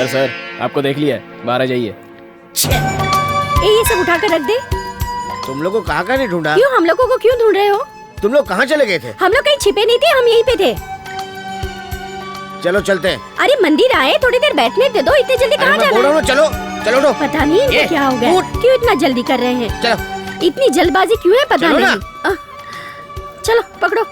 सर, आपको देख लिया है, बाहर आ जाइए। ये सब उठा कर रख दे। तुम लोग को कहाँ का नहीं ढूंढा? क्यों, हम लोगों को क्यों ढूंढ रहे हो? तुम लोग कहाँ चले गए थे? हम लोग कहीं छिपे नहीं थे, हम यहीं पे थे। चलो चलते हैं। अरे मंदिर आए, थोड़ी देर बैठने दे दो, इतने जल्दी कहाँ जाना है? चलो चलो उठो। पता नहीं इनको क्या हो गया, क्यों इतना जल्दी कर रहे हैं? चलो, इतनी जल्दबाजी क्यों है पता चलो ना। नहीं। चलो पकड़ो।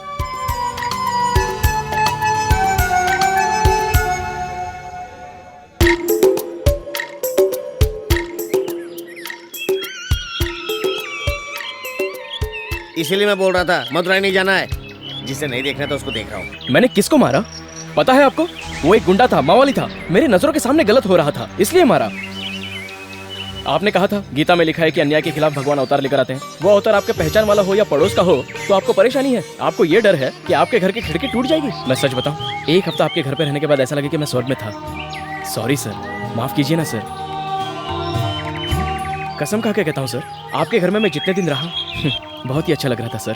इसीलिए मैं बोल रहा था मदुरई नहीं जाना है। जिसे नहीं देखना था उसको देख रहा हूँ। मैंने किसको मारा पता है आपको? वो एक गुंडा था, मावाली था, मेरी नजरों के सामने गलत हो रहा था, इसलिए मारा। आपने कहा था गीता में लिखा है कि अन्याय के खिलाफ भगवान अवतार लेकर आते हैं। वो अवतार आपके पहचान वाला हो या पड़ोस का हो तो आपको परेशानी है। आपको ये डर है कि आपके घर की खिड़की टूट जाएगी। मैं सच बताऊं, एक हफ्ता आपके घर पे रहने के बाद ऐसा लगे कि मैं स्वर्ग में था। सॉरी सर, माफ कीजिए ना सर। कसम खा के कहता हूँ सर, आपके घर में मैं जितने दिन रहा बहुत ही अच्छा लग रहा था सर।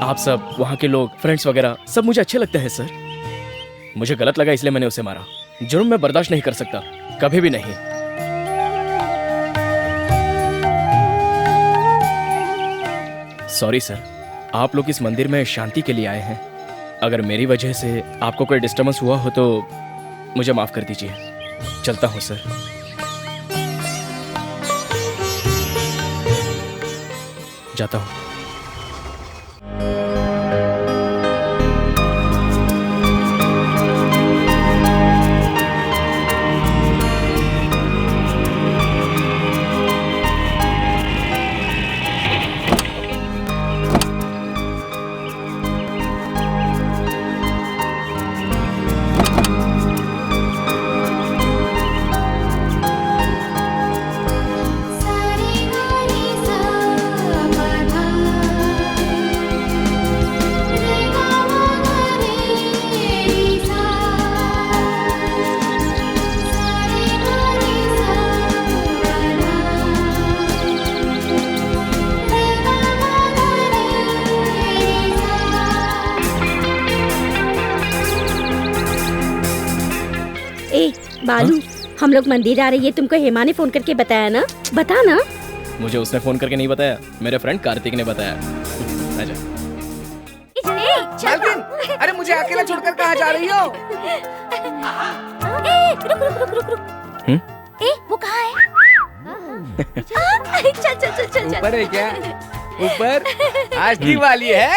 आप सब, वहाँ के लोग, फ्रेंड्स वगैरह सब मुझे अच्छे लगते हैं सर। मुझे गलत लगा इसलिए मैंने उसे मारा। जुर्म मैं बर्दाश्त नहीं कर सकता, कभी भी नहीं। सॉरी सर, आप लोग इस मंदिर में शांति के लिए आए हैं। अगर मेरी वजह से आपको कोई डिस्टर्बेंस हुआ हो तो मुझे माफ कर दीजिए। चलता हूँ सर। जाता हूँ। बालू, हम लोग मंदिर आ रही है, तुमको हेमा ने फोन करके बताया ना? बता ना। मुझे उसने फोन करके नहीं बताया, मेरे फ्रेंड कार्तिक ने बताया। आजा। मालकिन, अरे मुझे अकेला छोड़कर कहाँ जा रही हो? रुक रुक रुक रुक रुक। वो कहाँ है? चल चल चल चल। ऊपर है क्या? ऊपर? आज दिवाली है।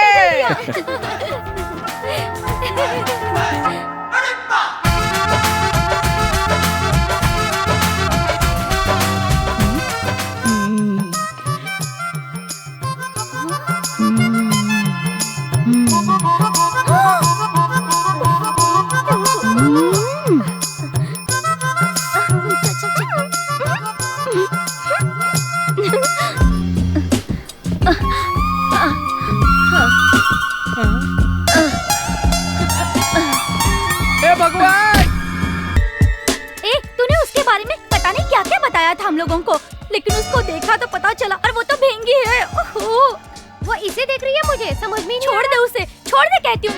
हम लोगों को, लेकिन उसको देखा तो पता चला, और वो तो भेंगी है। ओहो, वो इसे देख रही है, मुझे समझ में नहीं। छोड़ दे उसे, छोड़ दे कहती हूँ,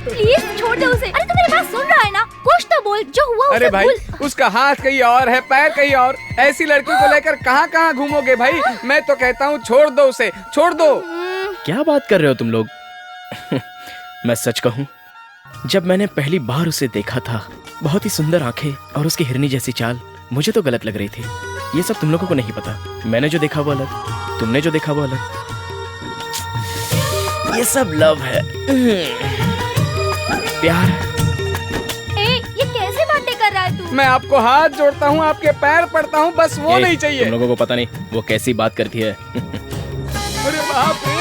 प्लीज छोड़ दे उसे। अरे तू मेरी बात सुन रहा है ना? कुछ तो बोल, जो हुआ उसे अरे भाई, भूल। उसका हाथ कहीं और है, पैर कहीं और। ऐसी लड़की को लेकर कहाँ कहाँ घूमोगे भाई? मैं तो कहता हूँ छोड़ दो उसे, छोड़ दो। क्या बात कर रहे हो तुम लोग? मैं सच कहूँ, जब मैंने पहली बार उसे देखा था, बहुत ही सुंदर आंखें और उसकी हिरनी जैसी चाल मुझे तो गलत लग रही थी। ये सब तुम लोगों को नहीं पता। मैंने जो देखा वो अलग, तुमने जो देखा वो अलग। ये सब लव है, प्यार। ये कैसे बातें कर रहा है तू? मैं आपको हाथ जोड़ता हूँ, आपके पैर पड़ता हूँ, बस वो नहीं चाहिए। तुम लोगों को पता नहीं वो कैसी बात करती है। अरे बाप रे।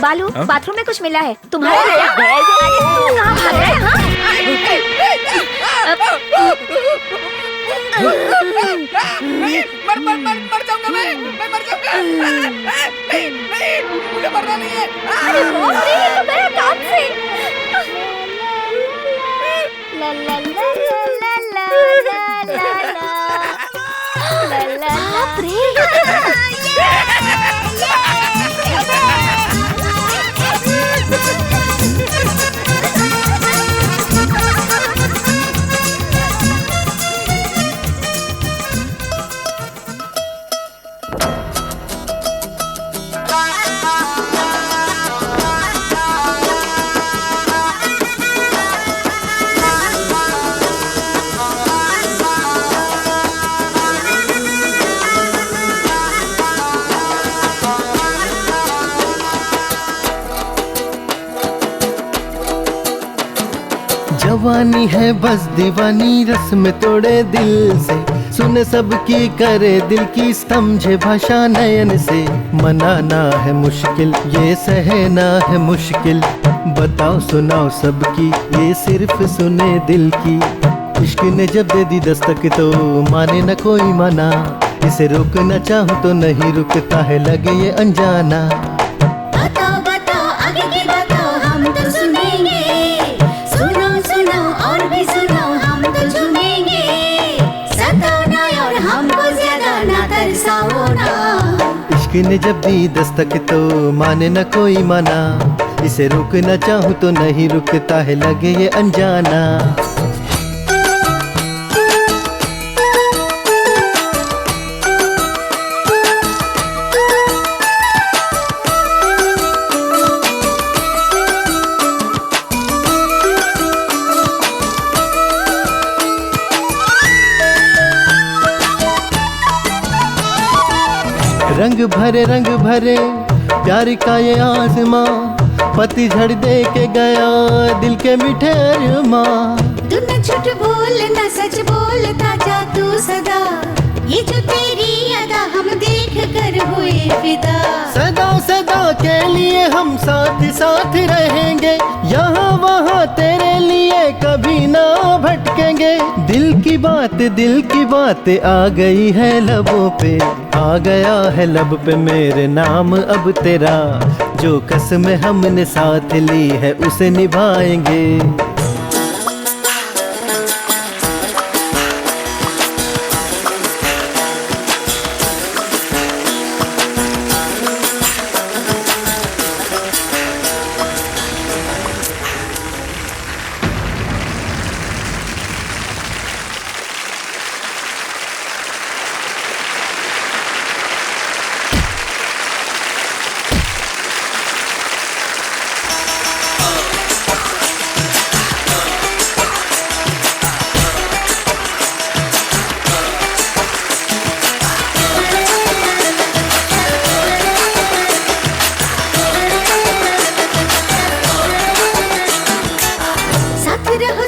बालू, बाथरूम में कुछ मिला है तुम्हारे लिए? अरे तू कहाँ भाग रहा है? मर जाऊंगा मैं मर जाऊंगा। नहीं, मुझे मरना नहीं है। अरे बाप रे, ये तो मेरा काम से। ला ला ला ला ला ला ला ला ला। बाप रे। जवानी है बस दीवानी, रस में तोड़े दिल से, सुने सबकी करे दिल की, समझे भाषा नयन से। मनाना है मुश्किल, ये सहना है मुश्किल, बताओ सुनाओ सबकी, ये सिर्फ सुने दिल की। इश्क ने जब दे दी दस्तक तो माने न कोई मना, इसे रोकना चाहूँ तो नहीं रुकता है, लगे ये अनजाना। बताओ बताओ आगे की बताओ, हम तो सुनेंगे, सुनो सुनो और भी सुनो, हम तो झूमेंगे। सताओ ना और हमको ज्यादा ना तरसाओ ना। इश्क ने जब दी दस्तक तो माने न कोई मना, इसे रोकना चाहूँ तो नहीं रुकता है, लगे ये अनजाना। रंग भरे प्यार का ये आसमां, पतझड़ दे के गया दिल के मीठे अरमां। तू न झूठ बोल न सच बोलता जा तू सदा, ये जो तेरी अदा हम देख कर हुए फिदा। सदा सदा के लिए हम साथ साथ रहेंगे, यहाँ वहाँ तेरे लिए कभी ना भटकेंगे। दिल की बात आ गई है लबों पे, आ गया है लब पे मेरे नाम अब तेरा। जो कसम हमने साथ ली है उसे निभाएंगे।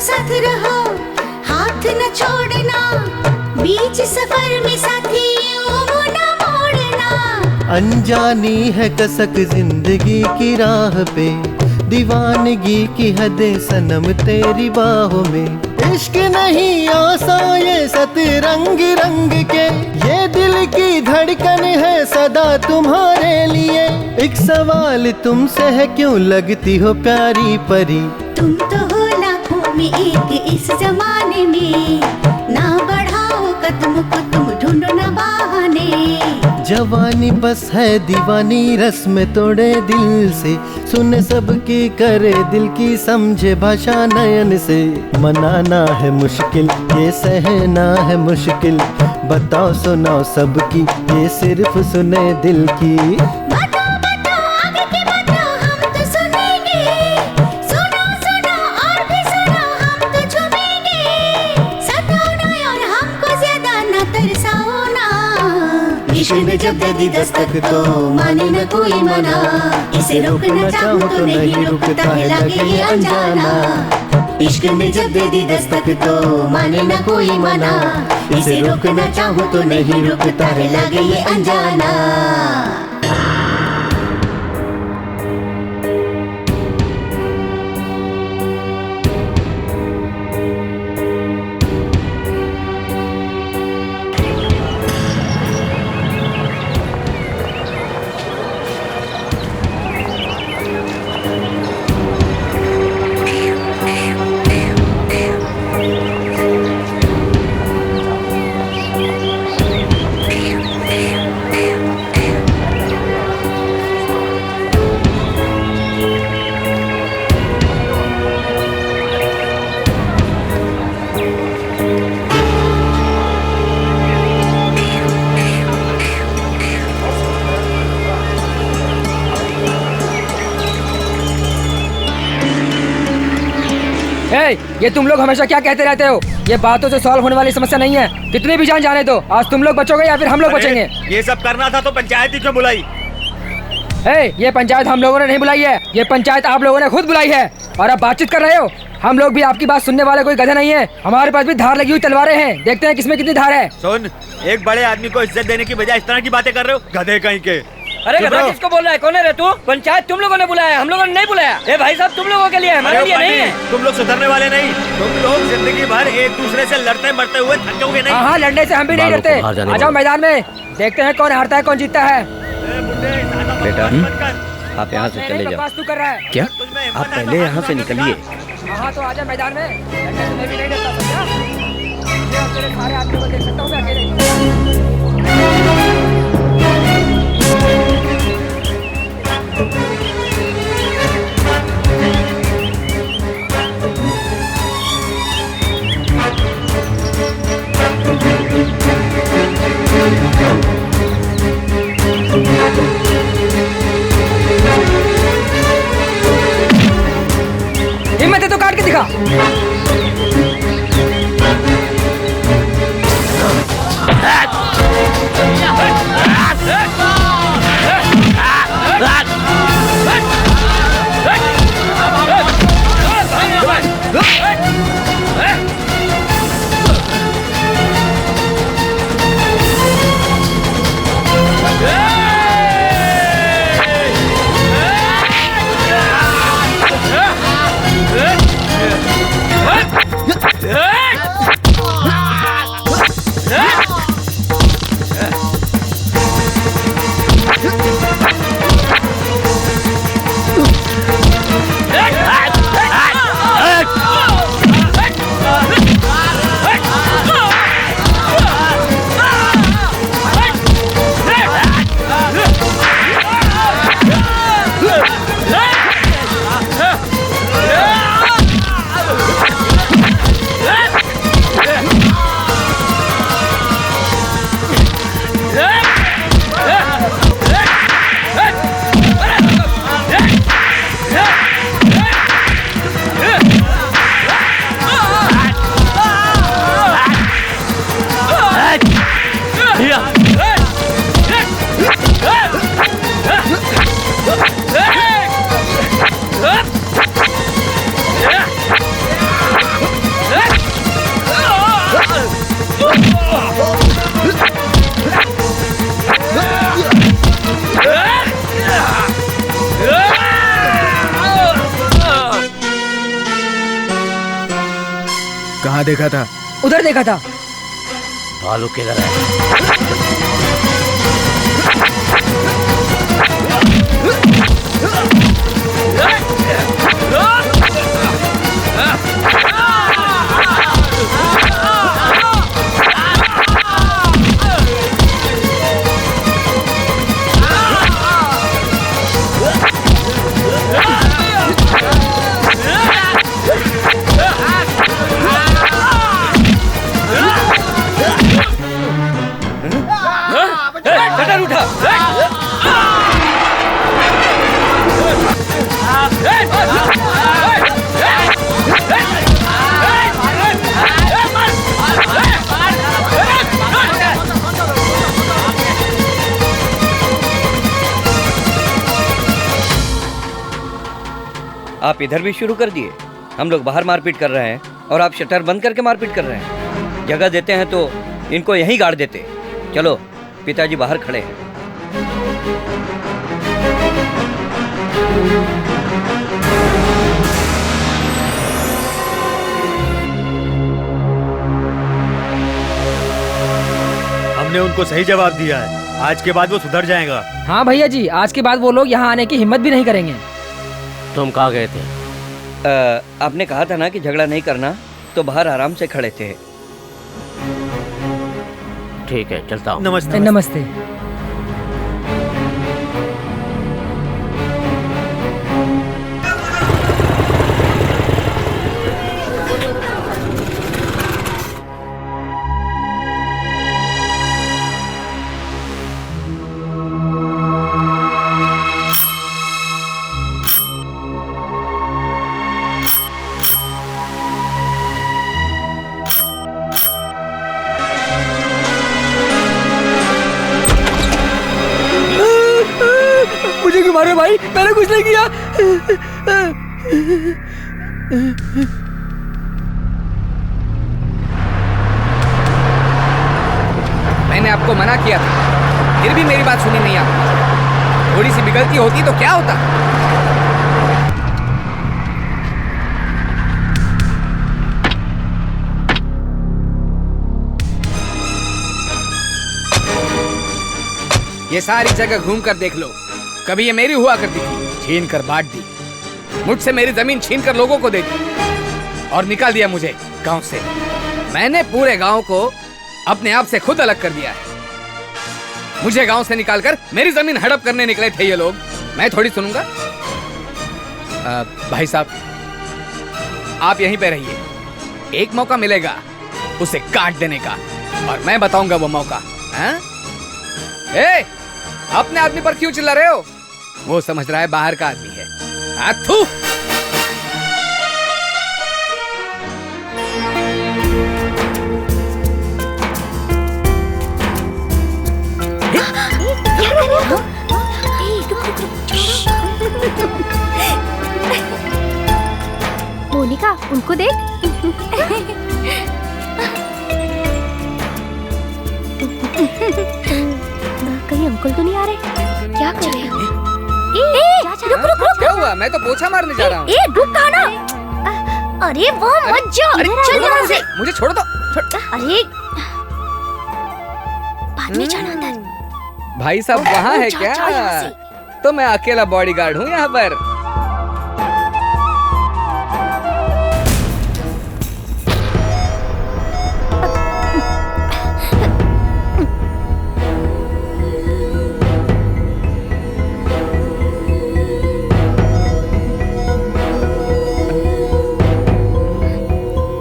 साथ रहो हाथ न छोड़ना, बीच सफर में साथियों न मोड़ना। अनजानी है कसक जिंदगी की राह पे, दीवानगी की हदें सनम तेरी बाहों में। इश्क नहीं आसान ये सतरंग रंग के, ये दिल की धड़कन है सदा तुम्हारे लिए। एक सवाल तुमसे है, क्यों लगती हो प्यारी परी? तुम तो हो लाखों में एक इस जमाने में, ना बढ़ाओ कदम को तुम ढूंढो ना बहाने। जवानी बस है दीवानी रस्म तोड़े दिल से, सुने सबकी करे दिल की समझे भाषा नयन से। मनाना है मुश्किल ये सहना है मुश्किल, बताओ सुनाओ सबकी ये सिर्फ सुने दिल की। इश्क ने जब दे दी दस्तक तो माने न कोई मना, इसे रोकना चाहूँ तो नहीं रुकता है लगे ये अनजाना। इश्क ने जब दे दी दस्तक तो माने न कोई मना, इसे रोकना चाहूँ तो नहीं रुकता है लगे ये अनजाना। ये तुम लोग हमेशा क्या कहते रहते हो? ये बातों से सॉल्व होने वाली समस्या नहीं है। कितनी भी जान जाने दो, आज तुम लोग बचोगे या फिर हम लोग बचेंगे। ये सब करना था तो पंचायत ही क्यों बुलाई? ये पंचायत हम लोगों ने नहीं बुलाई है, ये पंचायत आप लोगों ने खुद बुलाई है। और अब बातचीत कर रहे हो। हम लोग भी आपकी बात सुनने वाले कोई गधे नहीं है। हमारे पास भी धार लगी हुई तलवारें हैं, देखते हैं किसमें कितनी धार है। सुन, एक बड़े आदमी को इज्जत देने की बजाय इस तरह की बातें कर रहे हो, गधे कहीं के। अरे गधा किसको बोल रहा है? कौन है रे तू? पंचायत तुम लोगों ने बुलाया, हम लोगों ने नहीं बुलाया। ए भाई साहब, तुम लोगों के लिए है, हमारे लिए नहीं है। तुम लोग सुधरने वाले नहीं, तुम लोग जिंदगी भर एक दूसरे से लड़ते मरते हुए थकोगे नहीं। हाँ, लड़ने से हम भी नहीं डरते। आ जाओ मैदान में, देखते हैं कौन हारता है कौन जीतता है। बेटा आप यहाँ से चले जाओ। तू कर रहा है क्या? आप पहले यहाँ से निकलिए। हाँ तो आजा मैदान में, लड़ने से मैं भी नहीं डरता, समझा? मैं तेरे सारे आदमियों को देख सकता हूँ अकेले। हिम्मत है तो काट के दिखा। देखा था? उधर देखा था। बालू किधर है? शटर उठा। आप इधर भी शुरू कर दिए। हम लोग बाहर मारपीट कर रहे हैं और आप शटर बंद करके मारपीट कर रहे हैं। जगह देते हैं तो इनको यहीं गाड़ देते। चलो, पिताजी बाहर खड़े हैं। हमने उनको सही जवाब दिया है। आज के बाद वो सुधर जाएगा। हाँ भैया जी, आज के बाद वो लोग यहाँ आने की हिम्मत भी नहीं करेंगे। तुम कहाँ गए थे? आपने कहा था ना कि झगड़ा नहीं करना, तो बाहर आराम से खड़े थे। ठीक है, चलता हूँ। नमस्ते। नमस्ते। मुझे क्यों मारे भाई? मैंने कुछ नहीं किया। मैंने आपको मना किया था, फिर भी मेरी बात सुनी नहीं आपने। थोड़ी सी भी गलती होती तो क्या होता? ये सारी जगह घूम कर देख लो, कभी ये मेरी हुआ करती थी, छीन कर बांट दी। मुझसे मेरी जमीन छीन कर लोगों को दे दी और निकाल दिया मुझे गांव से। मैंने पूरे गांव को अपने आप से खुद अलग कर दिया है। मुझे गांव से निकालकर मेरी जमीन हड़प करने निकले थे ये लोग, मैं थोड़ी सुनूंगा। भाई साहब, आप यहीं पे रहिए, एक मौका मिलेगा उसे काट देने का, और मैं बताऊंगा वो मौका। अपने आदमी पर क्यों चिल्ला रहे हो? वो समझ रहा है बाहर का आदमी है। थू। मोनिका, उनको देख। कहीं अंकल तो नहीं आ रहे? क्या कर रहे हो? रुक रुक रुक। क्या हुआ? मैं तो पोछा मारने जा रहा हूँ। रुक कहा ना। अरे वो मत जाओ। चल यहाँ से। मुझे छोड़ दो। अरे बाद में जाना अंदर। भाई साहब वहाँ है क्या? तो मैं अकेला बॉडीगार्ड हूँ यहाँ पर।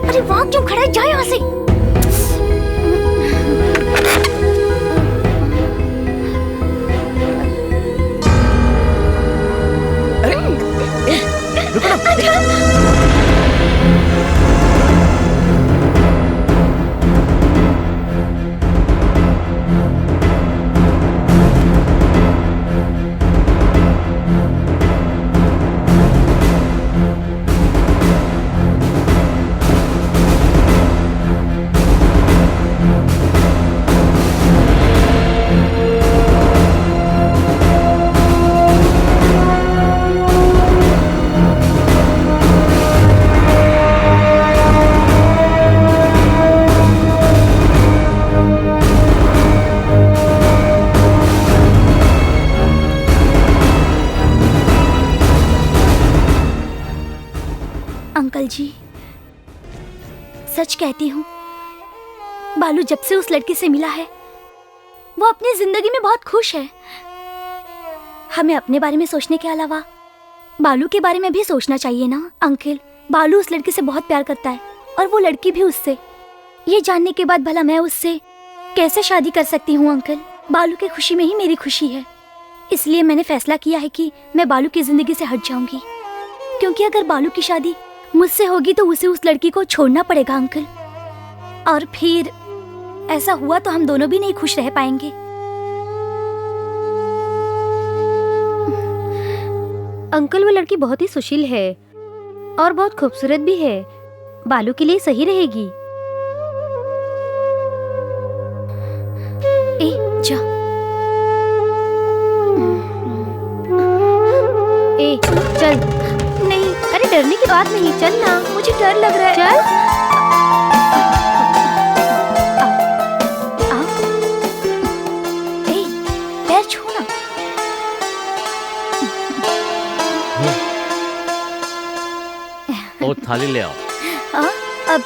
अरे वहाँ क्यों खड़ा है? जा यहाँ से। अरे कहती हूँ, बालू जब से उस लड़की से मिला है वो अपनी जिंदगी में बहुत खुश है। हमें अपने बारे में सोचने के अलावा बालू के बारे में भी सोचना चाहिए ना अंकल। बालू उस लड़की से बहुत प्यार करता है और वो लड़की भी उससे। ये जानने के बाद भला मैं उससे कैसे शादी कर सकती हूँ अंकल? बालू की खुशी में ही मेरी खुशी है। इसलिए मैंने फैसला किया है कि मैं बालू की जिंदगी से हट जाऊंगी, क्योंकि अगर बालू की शादी मुझसे होगी तो उसे उस लड़की को छोड़ना पड़ेगा अंकल, और फिर ऐसा हुआ तो हम दोनों भी नहीं खुश रह पाएंगे। अंकल वो लड़की बहुत ही सुशील है और बहुत खूबसूरत भी है, बालू के लिए सही रहेगी। ए जा। ए चल। नहीं, अरे डरने की बात नहीं, चल ना, मुझे डर लग रहा है। चल। पैर छूना। वो थाली ले आओ। अब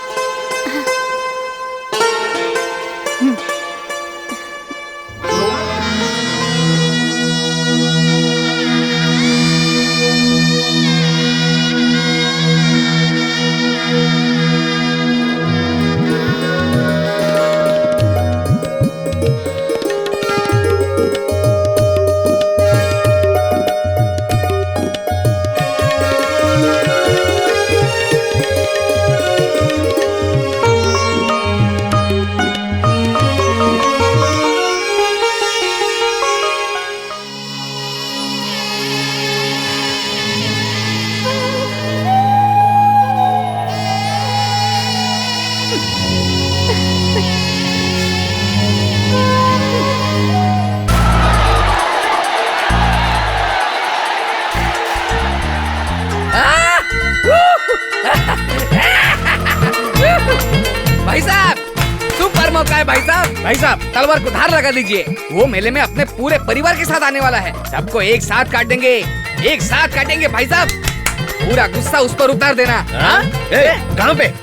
भाई साहब, सुपर मौका है भाई साहब। भाई साहब, तलवार को धार लगा दीजिए। वो मेले में अपने पूरे परिवार के साथ आने वाला है। सबको एक साथ काट देंगे, एक साथ काटेंगे भाई साहब। पूरा गुस्सा उस पर उतार देना। कहाँ पे?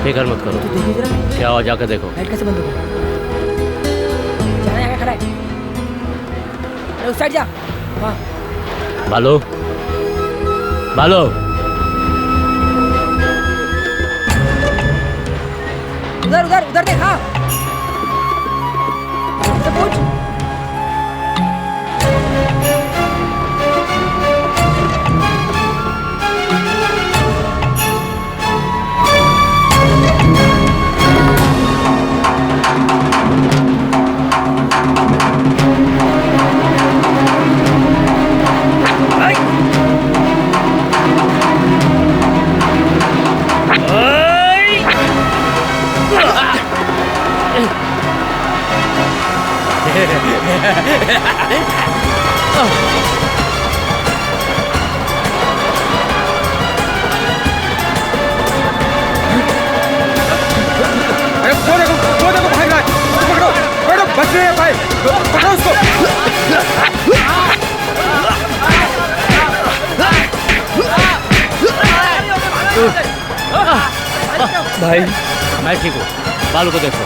फिक्र मत करो। क्या हुआ, जाकर देखो। लाइट कैसे बंद होगा? जाना यहाँ खड़ा है। अरे उस साइड जा। वहाँ। बालू, बालू। उधर उधर उधर देख। हाँ, पूछ। भाई मैं ठीक हूँ, बालू को देखो।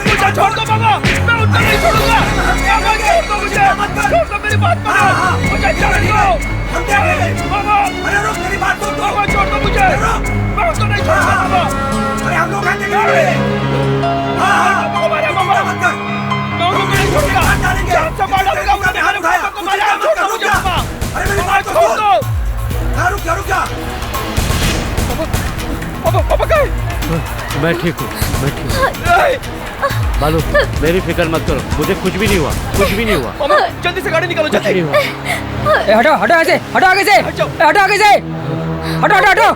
मुझे छोड़ दो बाबा, मैं उतना नहीं छोड़ूंगा। मैं ठीक हूँ, मैं ठीक हूँ। बालू, मेरी फिक्र मत करो, मुझे कुछ भी नहीं हुआ, कुछ भी नहीं हुआ। जल्दी से गाड़ी निकालो, जल्दी। हटो हटो ऐसे, हटो आगे से, हटो आगे से, हटो हटो हटो।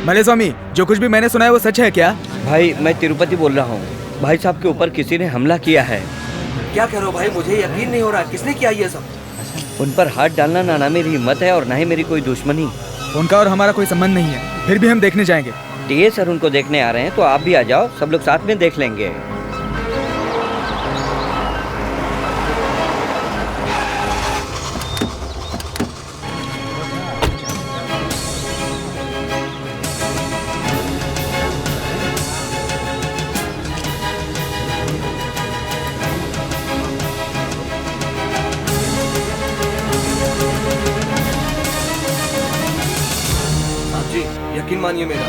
मले स्वामी, जो कुछ भी मैंने सुना है वो सच है क्या? भाई मैं तिरुपति बोल रहा हूँ। भाई साहब के ऊपर किसी ने हमला किया है। क्या कह रहे हो भाई, मुझे यकीन नहीं हो रहा, किसने किया ये सब? उन पर हाथ डालना ना मेरी हिम्मत है और ना ही मेरी कोई दुश्मनी। उनका और हमारा कोई संबंध नहीं है, फिर भी हम देखने जाएंगे। टीए सर उनको देखने आ रहे हैं तो आप भी आ जाओ, सब लोग साथ में देख लेंगे। यकीन मानिए मेरा,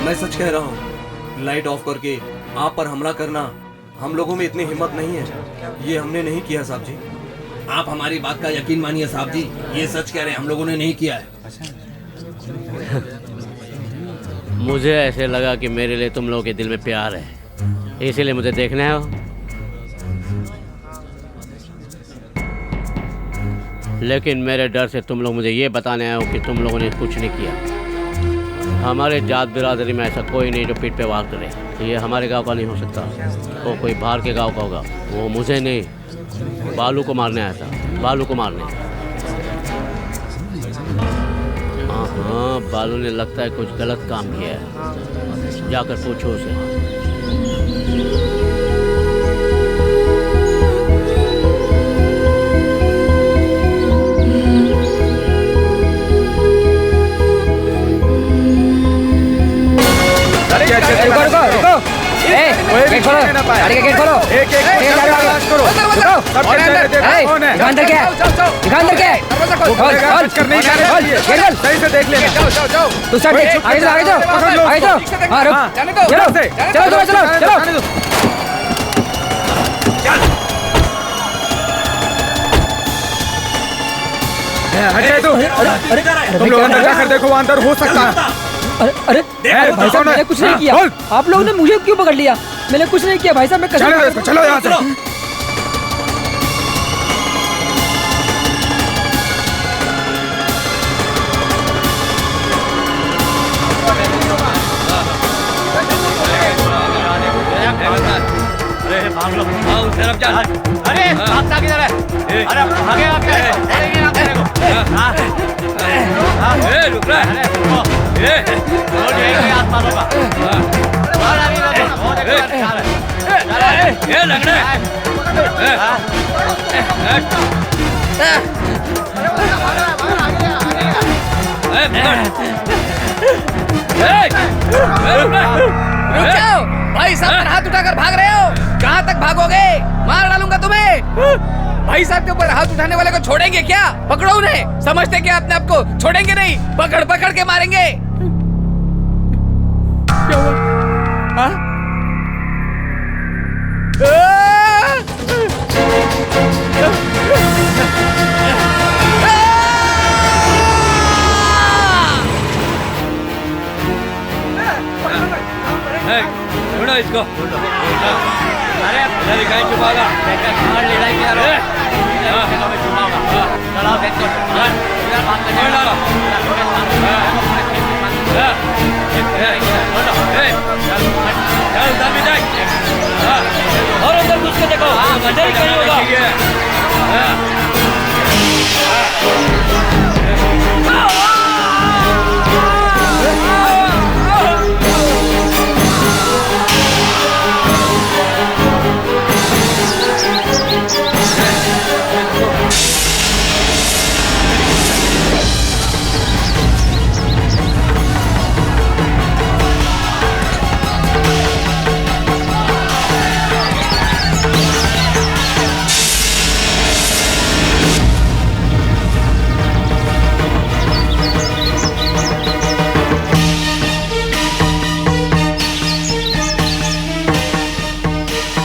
मैं सच कह रहा हूँ। लाइट ऑफ करके आप पर हमला करना हम लोगों में इतनी हिम्मत नहीं है। ये हमने नहीं किया साहब जी। आप हमारी बात का यकीन मानिए साहब जी, ये सच कह रहे हैं, हम लोगों ने नहीं किया है। मुझे ऐसे लगा कि मेरे लिए तुम लोगों के दिल में प्यार है, इसीलिए मुझे देखने हो। लेकिन मेरे डर से तुम लोग मुझे ये बताने आए हो कि तुम लोगों ने कुछ नहीं किया। हमारे जात बिरादरी में ऐसा कोई नहीं जो पीठ पे वार करे। ये हमारे गांव का नहीं हो सकता, वो कोई बाहर के गांव का होगा। वो मुझे नहीं, बालू को मारने आया था, बालू को मारने। हाँ, बालू ने लगता है कुछ गलत काम किया है, जाकर पूछो उसे। रुको रुको रुको, गेट खोलो, गाड़ी का गेट खोलो। दिखा अंदर क्या है, दिखा अंदर क्या है। सही से देख लेना। तू स्टार्ट देख, आगे जाओ, आगे जाओ, आगे जाओ। हाँ रुक, चलो चलो चलो चलो। हट तुम लोग अंदर जाकर देखो, वो अंदर हो सकता है। अरे भाई साहब, मैंने कुछ नहीं किया। आप लोगों ने मुझे क्यों पकड़ लिया? मैंने कुछ नहीं किया भाई साहब, मैं कसम। चलो यहाँ से। अरे भागता किधर है? अरे भागे आप क्या? अरे ये ना तेरे को। रुक रहा है। रोड यही आसपास होगा। ये लग रहा है। रुक जाओ भाई साहब, हाथ उठाकर भाग रहे हो। कहाँ तक भागोगे? मार डालूंगा तुम्हें। भाई साहब के ऊपर हाथ उठाने वाले को छोड़ेंगे क्या? पकड़ो उन्हें। समझते क्या अपने आप को? छोड़ेंगे नहीं, पकड़ पकड़ के मारेंगे। क्या हुआ? हाँ? छोड़ो इसको। अरे कहीं छुपागा? लड़ाई किया रो। छुपाऊंगा। चलाओ देखो। इधर बात करने वाला। चल उधर भी देख। और उधर घुस के देखो, अंदर ही कहीं होगा।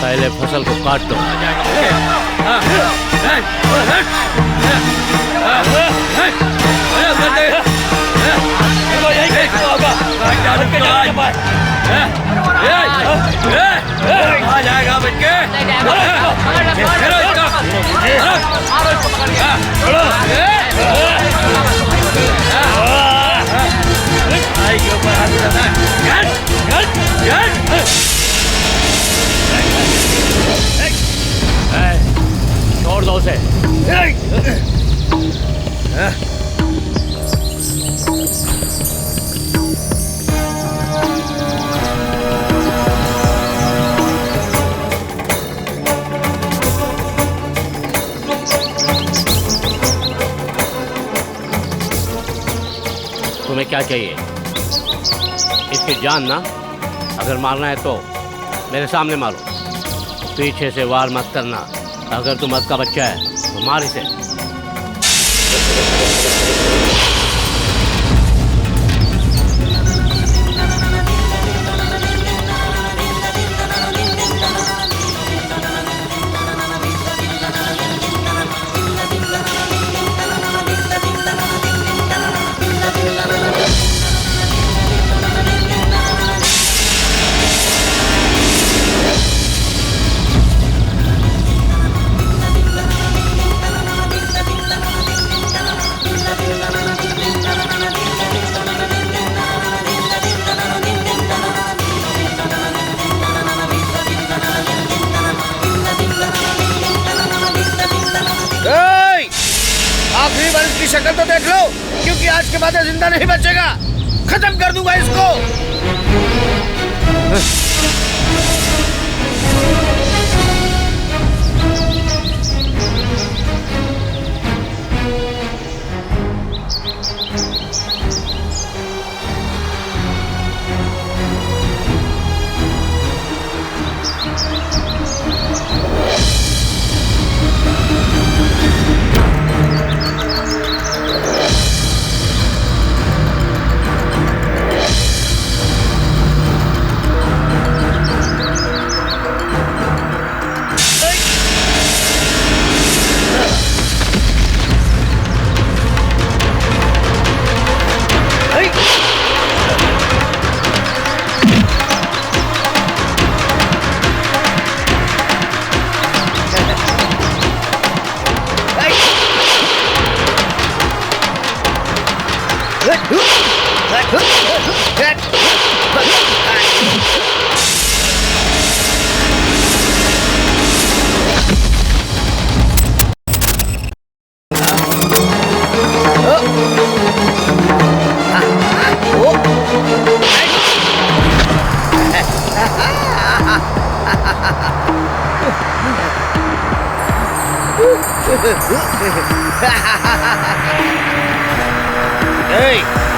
पहले फसल को काट दो। यही कहीं होगा। आ जाएगा बच्चे। छोड़ दो उसे। तुम्हें क्या चाहिए? इसकी जान ना, अगर मारना है तो मेरे सामने मारो, पीछे से वार मत करना। अगर तू मत का बच्चा है तो मार इसे। आखिरी बार इसकी शक्ल तो देख लो, क्योंकि आज के बाद जिंदा नहीं बचेगा। खत्म कर दूंगा इसको।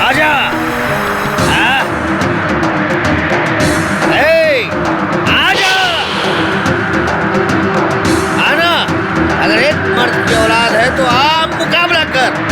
आजा। आजा आना। अगर एक मर्द की औलाद है तो आप मुकाबला कर।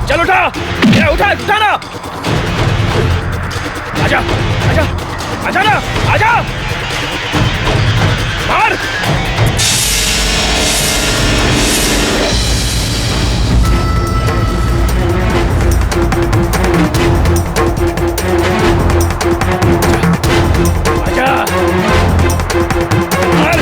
चल उठा, उठा उठा ना, आजा आजा आजा ना, आजा मार। आजा मार।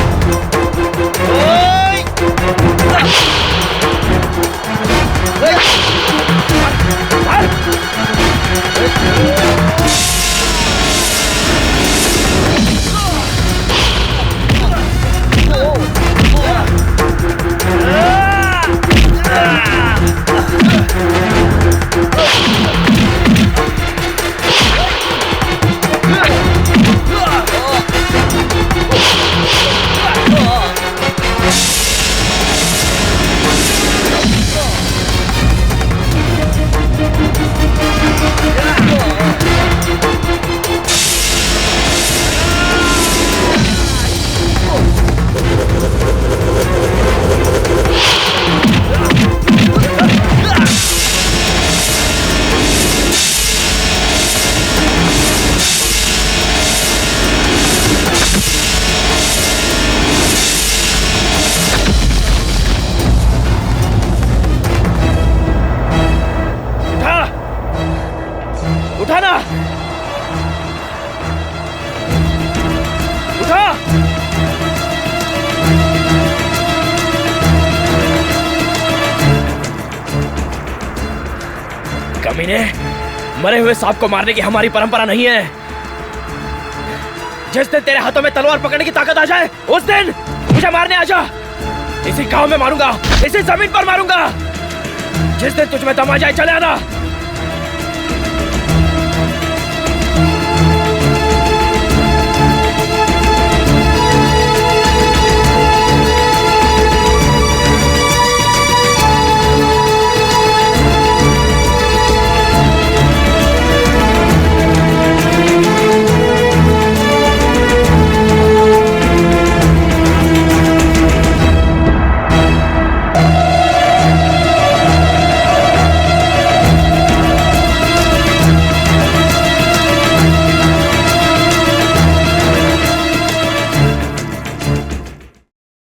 उठाना, उठा। कमीने, मरे हुए सांप को मारने की हमारी परंपरा नहीं है। जिस दिन तेरे हाथों में तलवार पकड़ने की ताकत आ जाए, उस दिन मुझे मारने आ जा। इसी गांव में मारूंगा, इसी जमीन पर मारूंगा। जिस दिन तुझ में दम आ जाए, चले आना।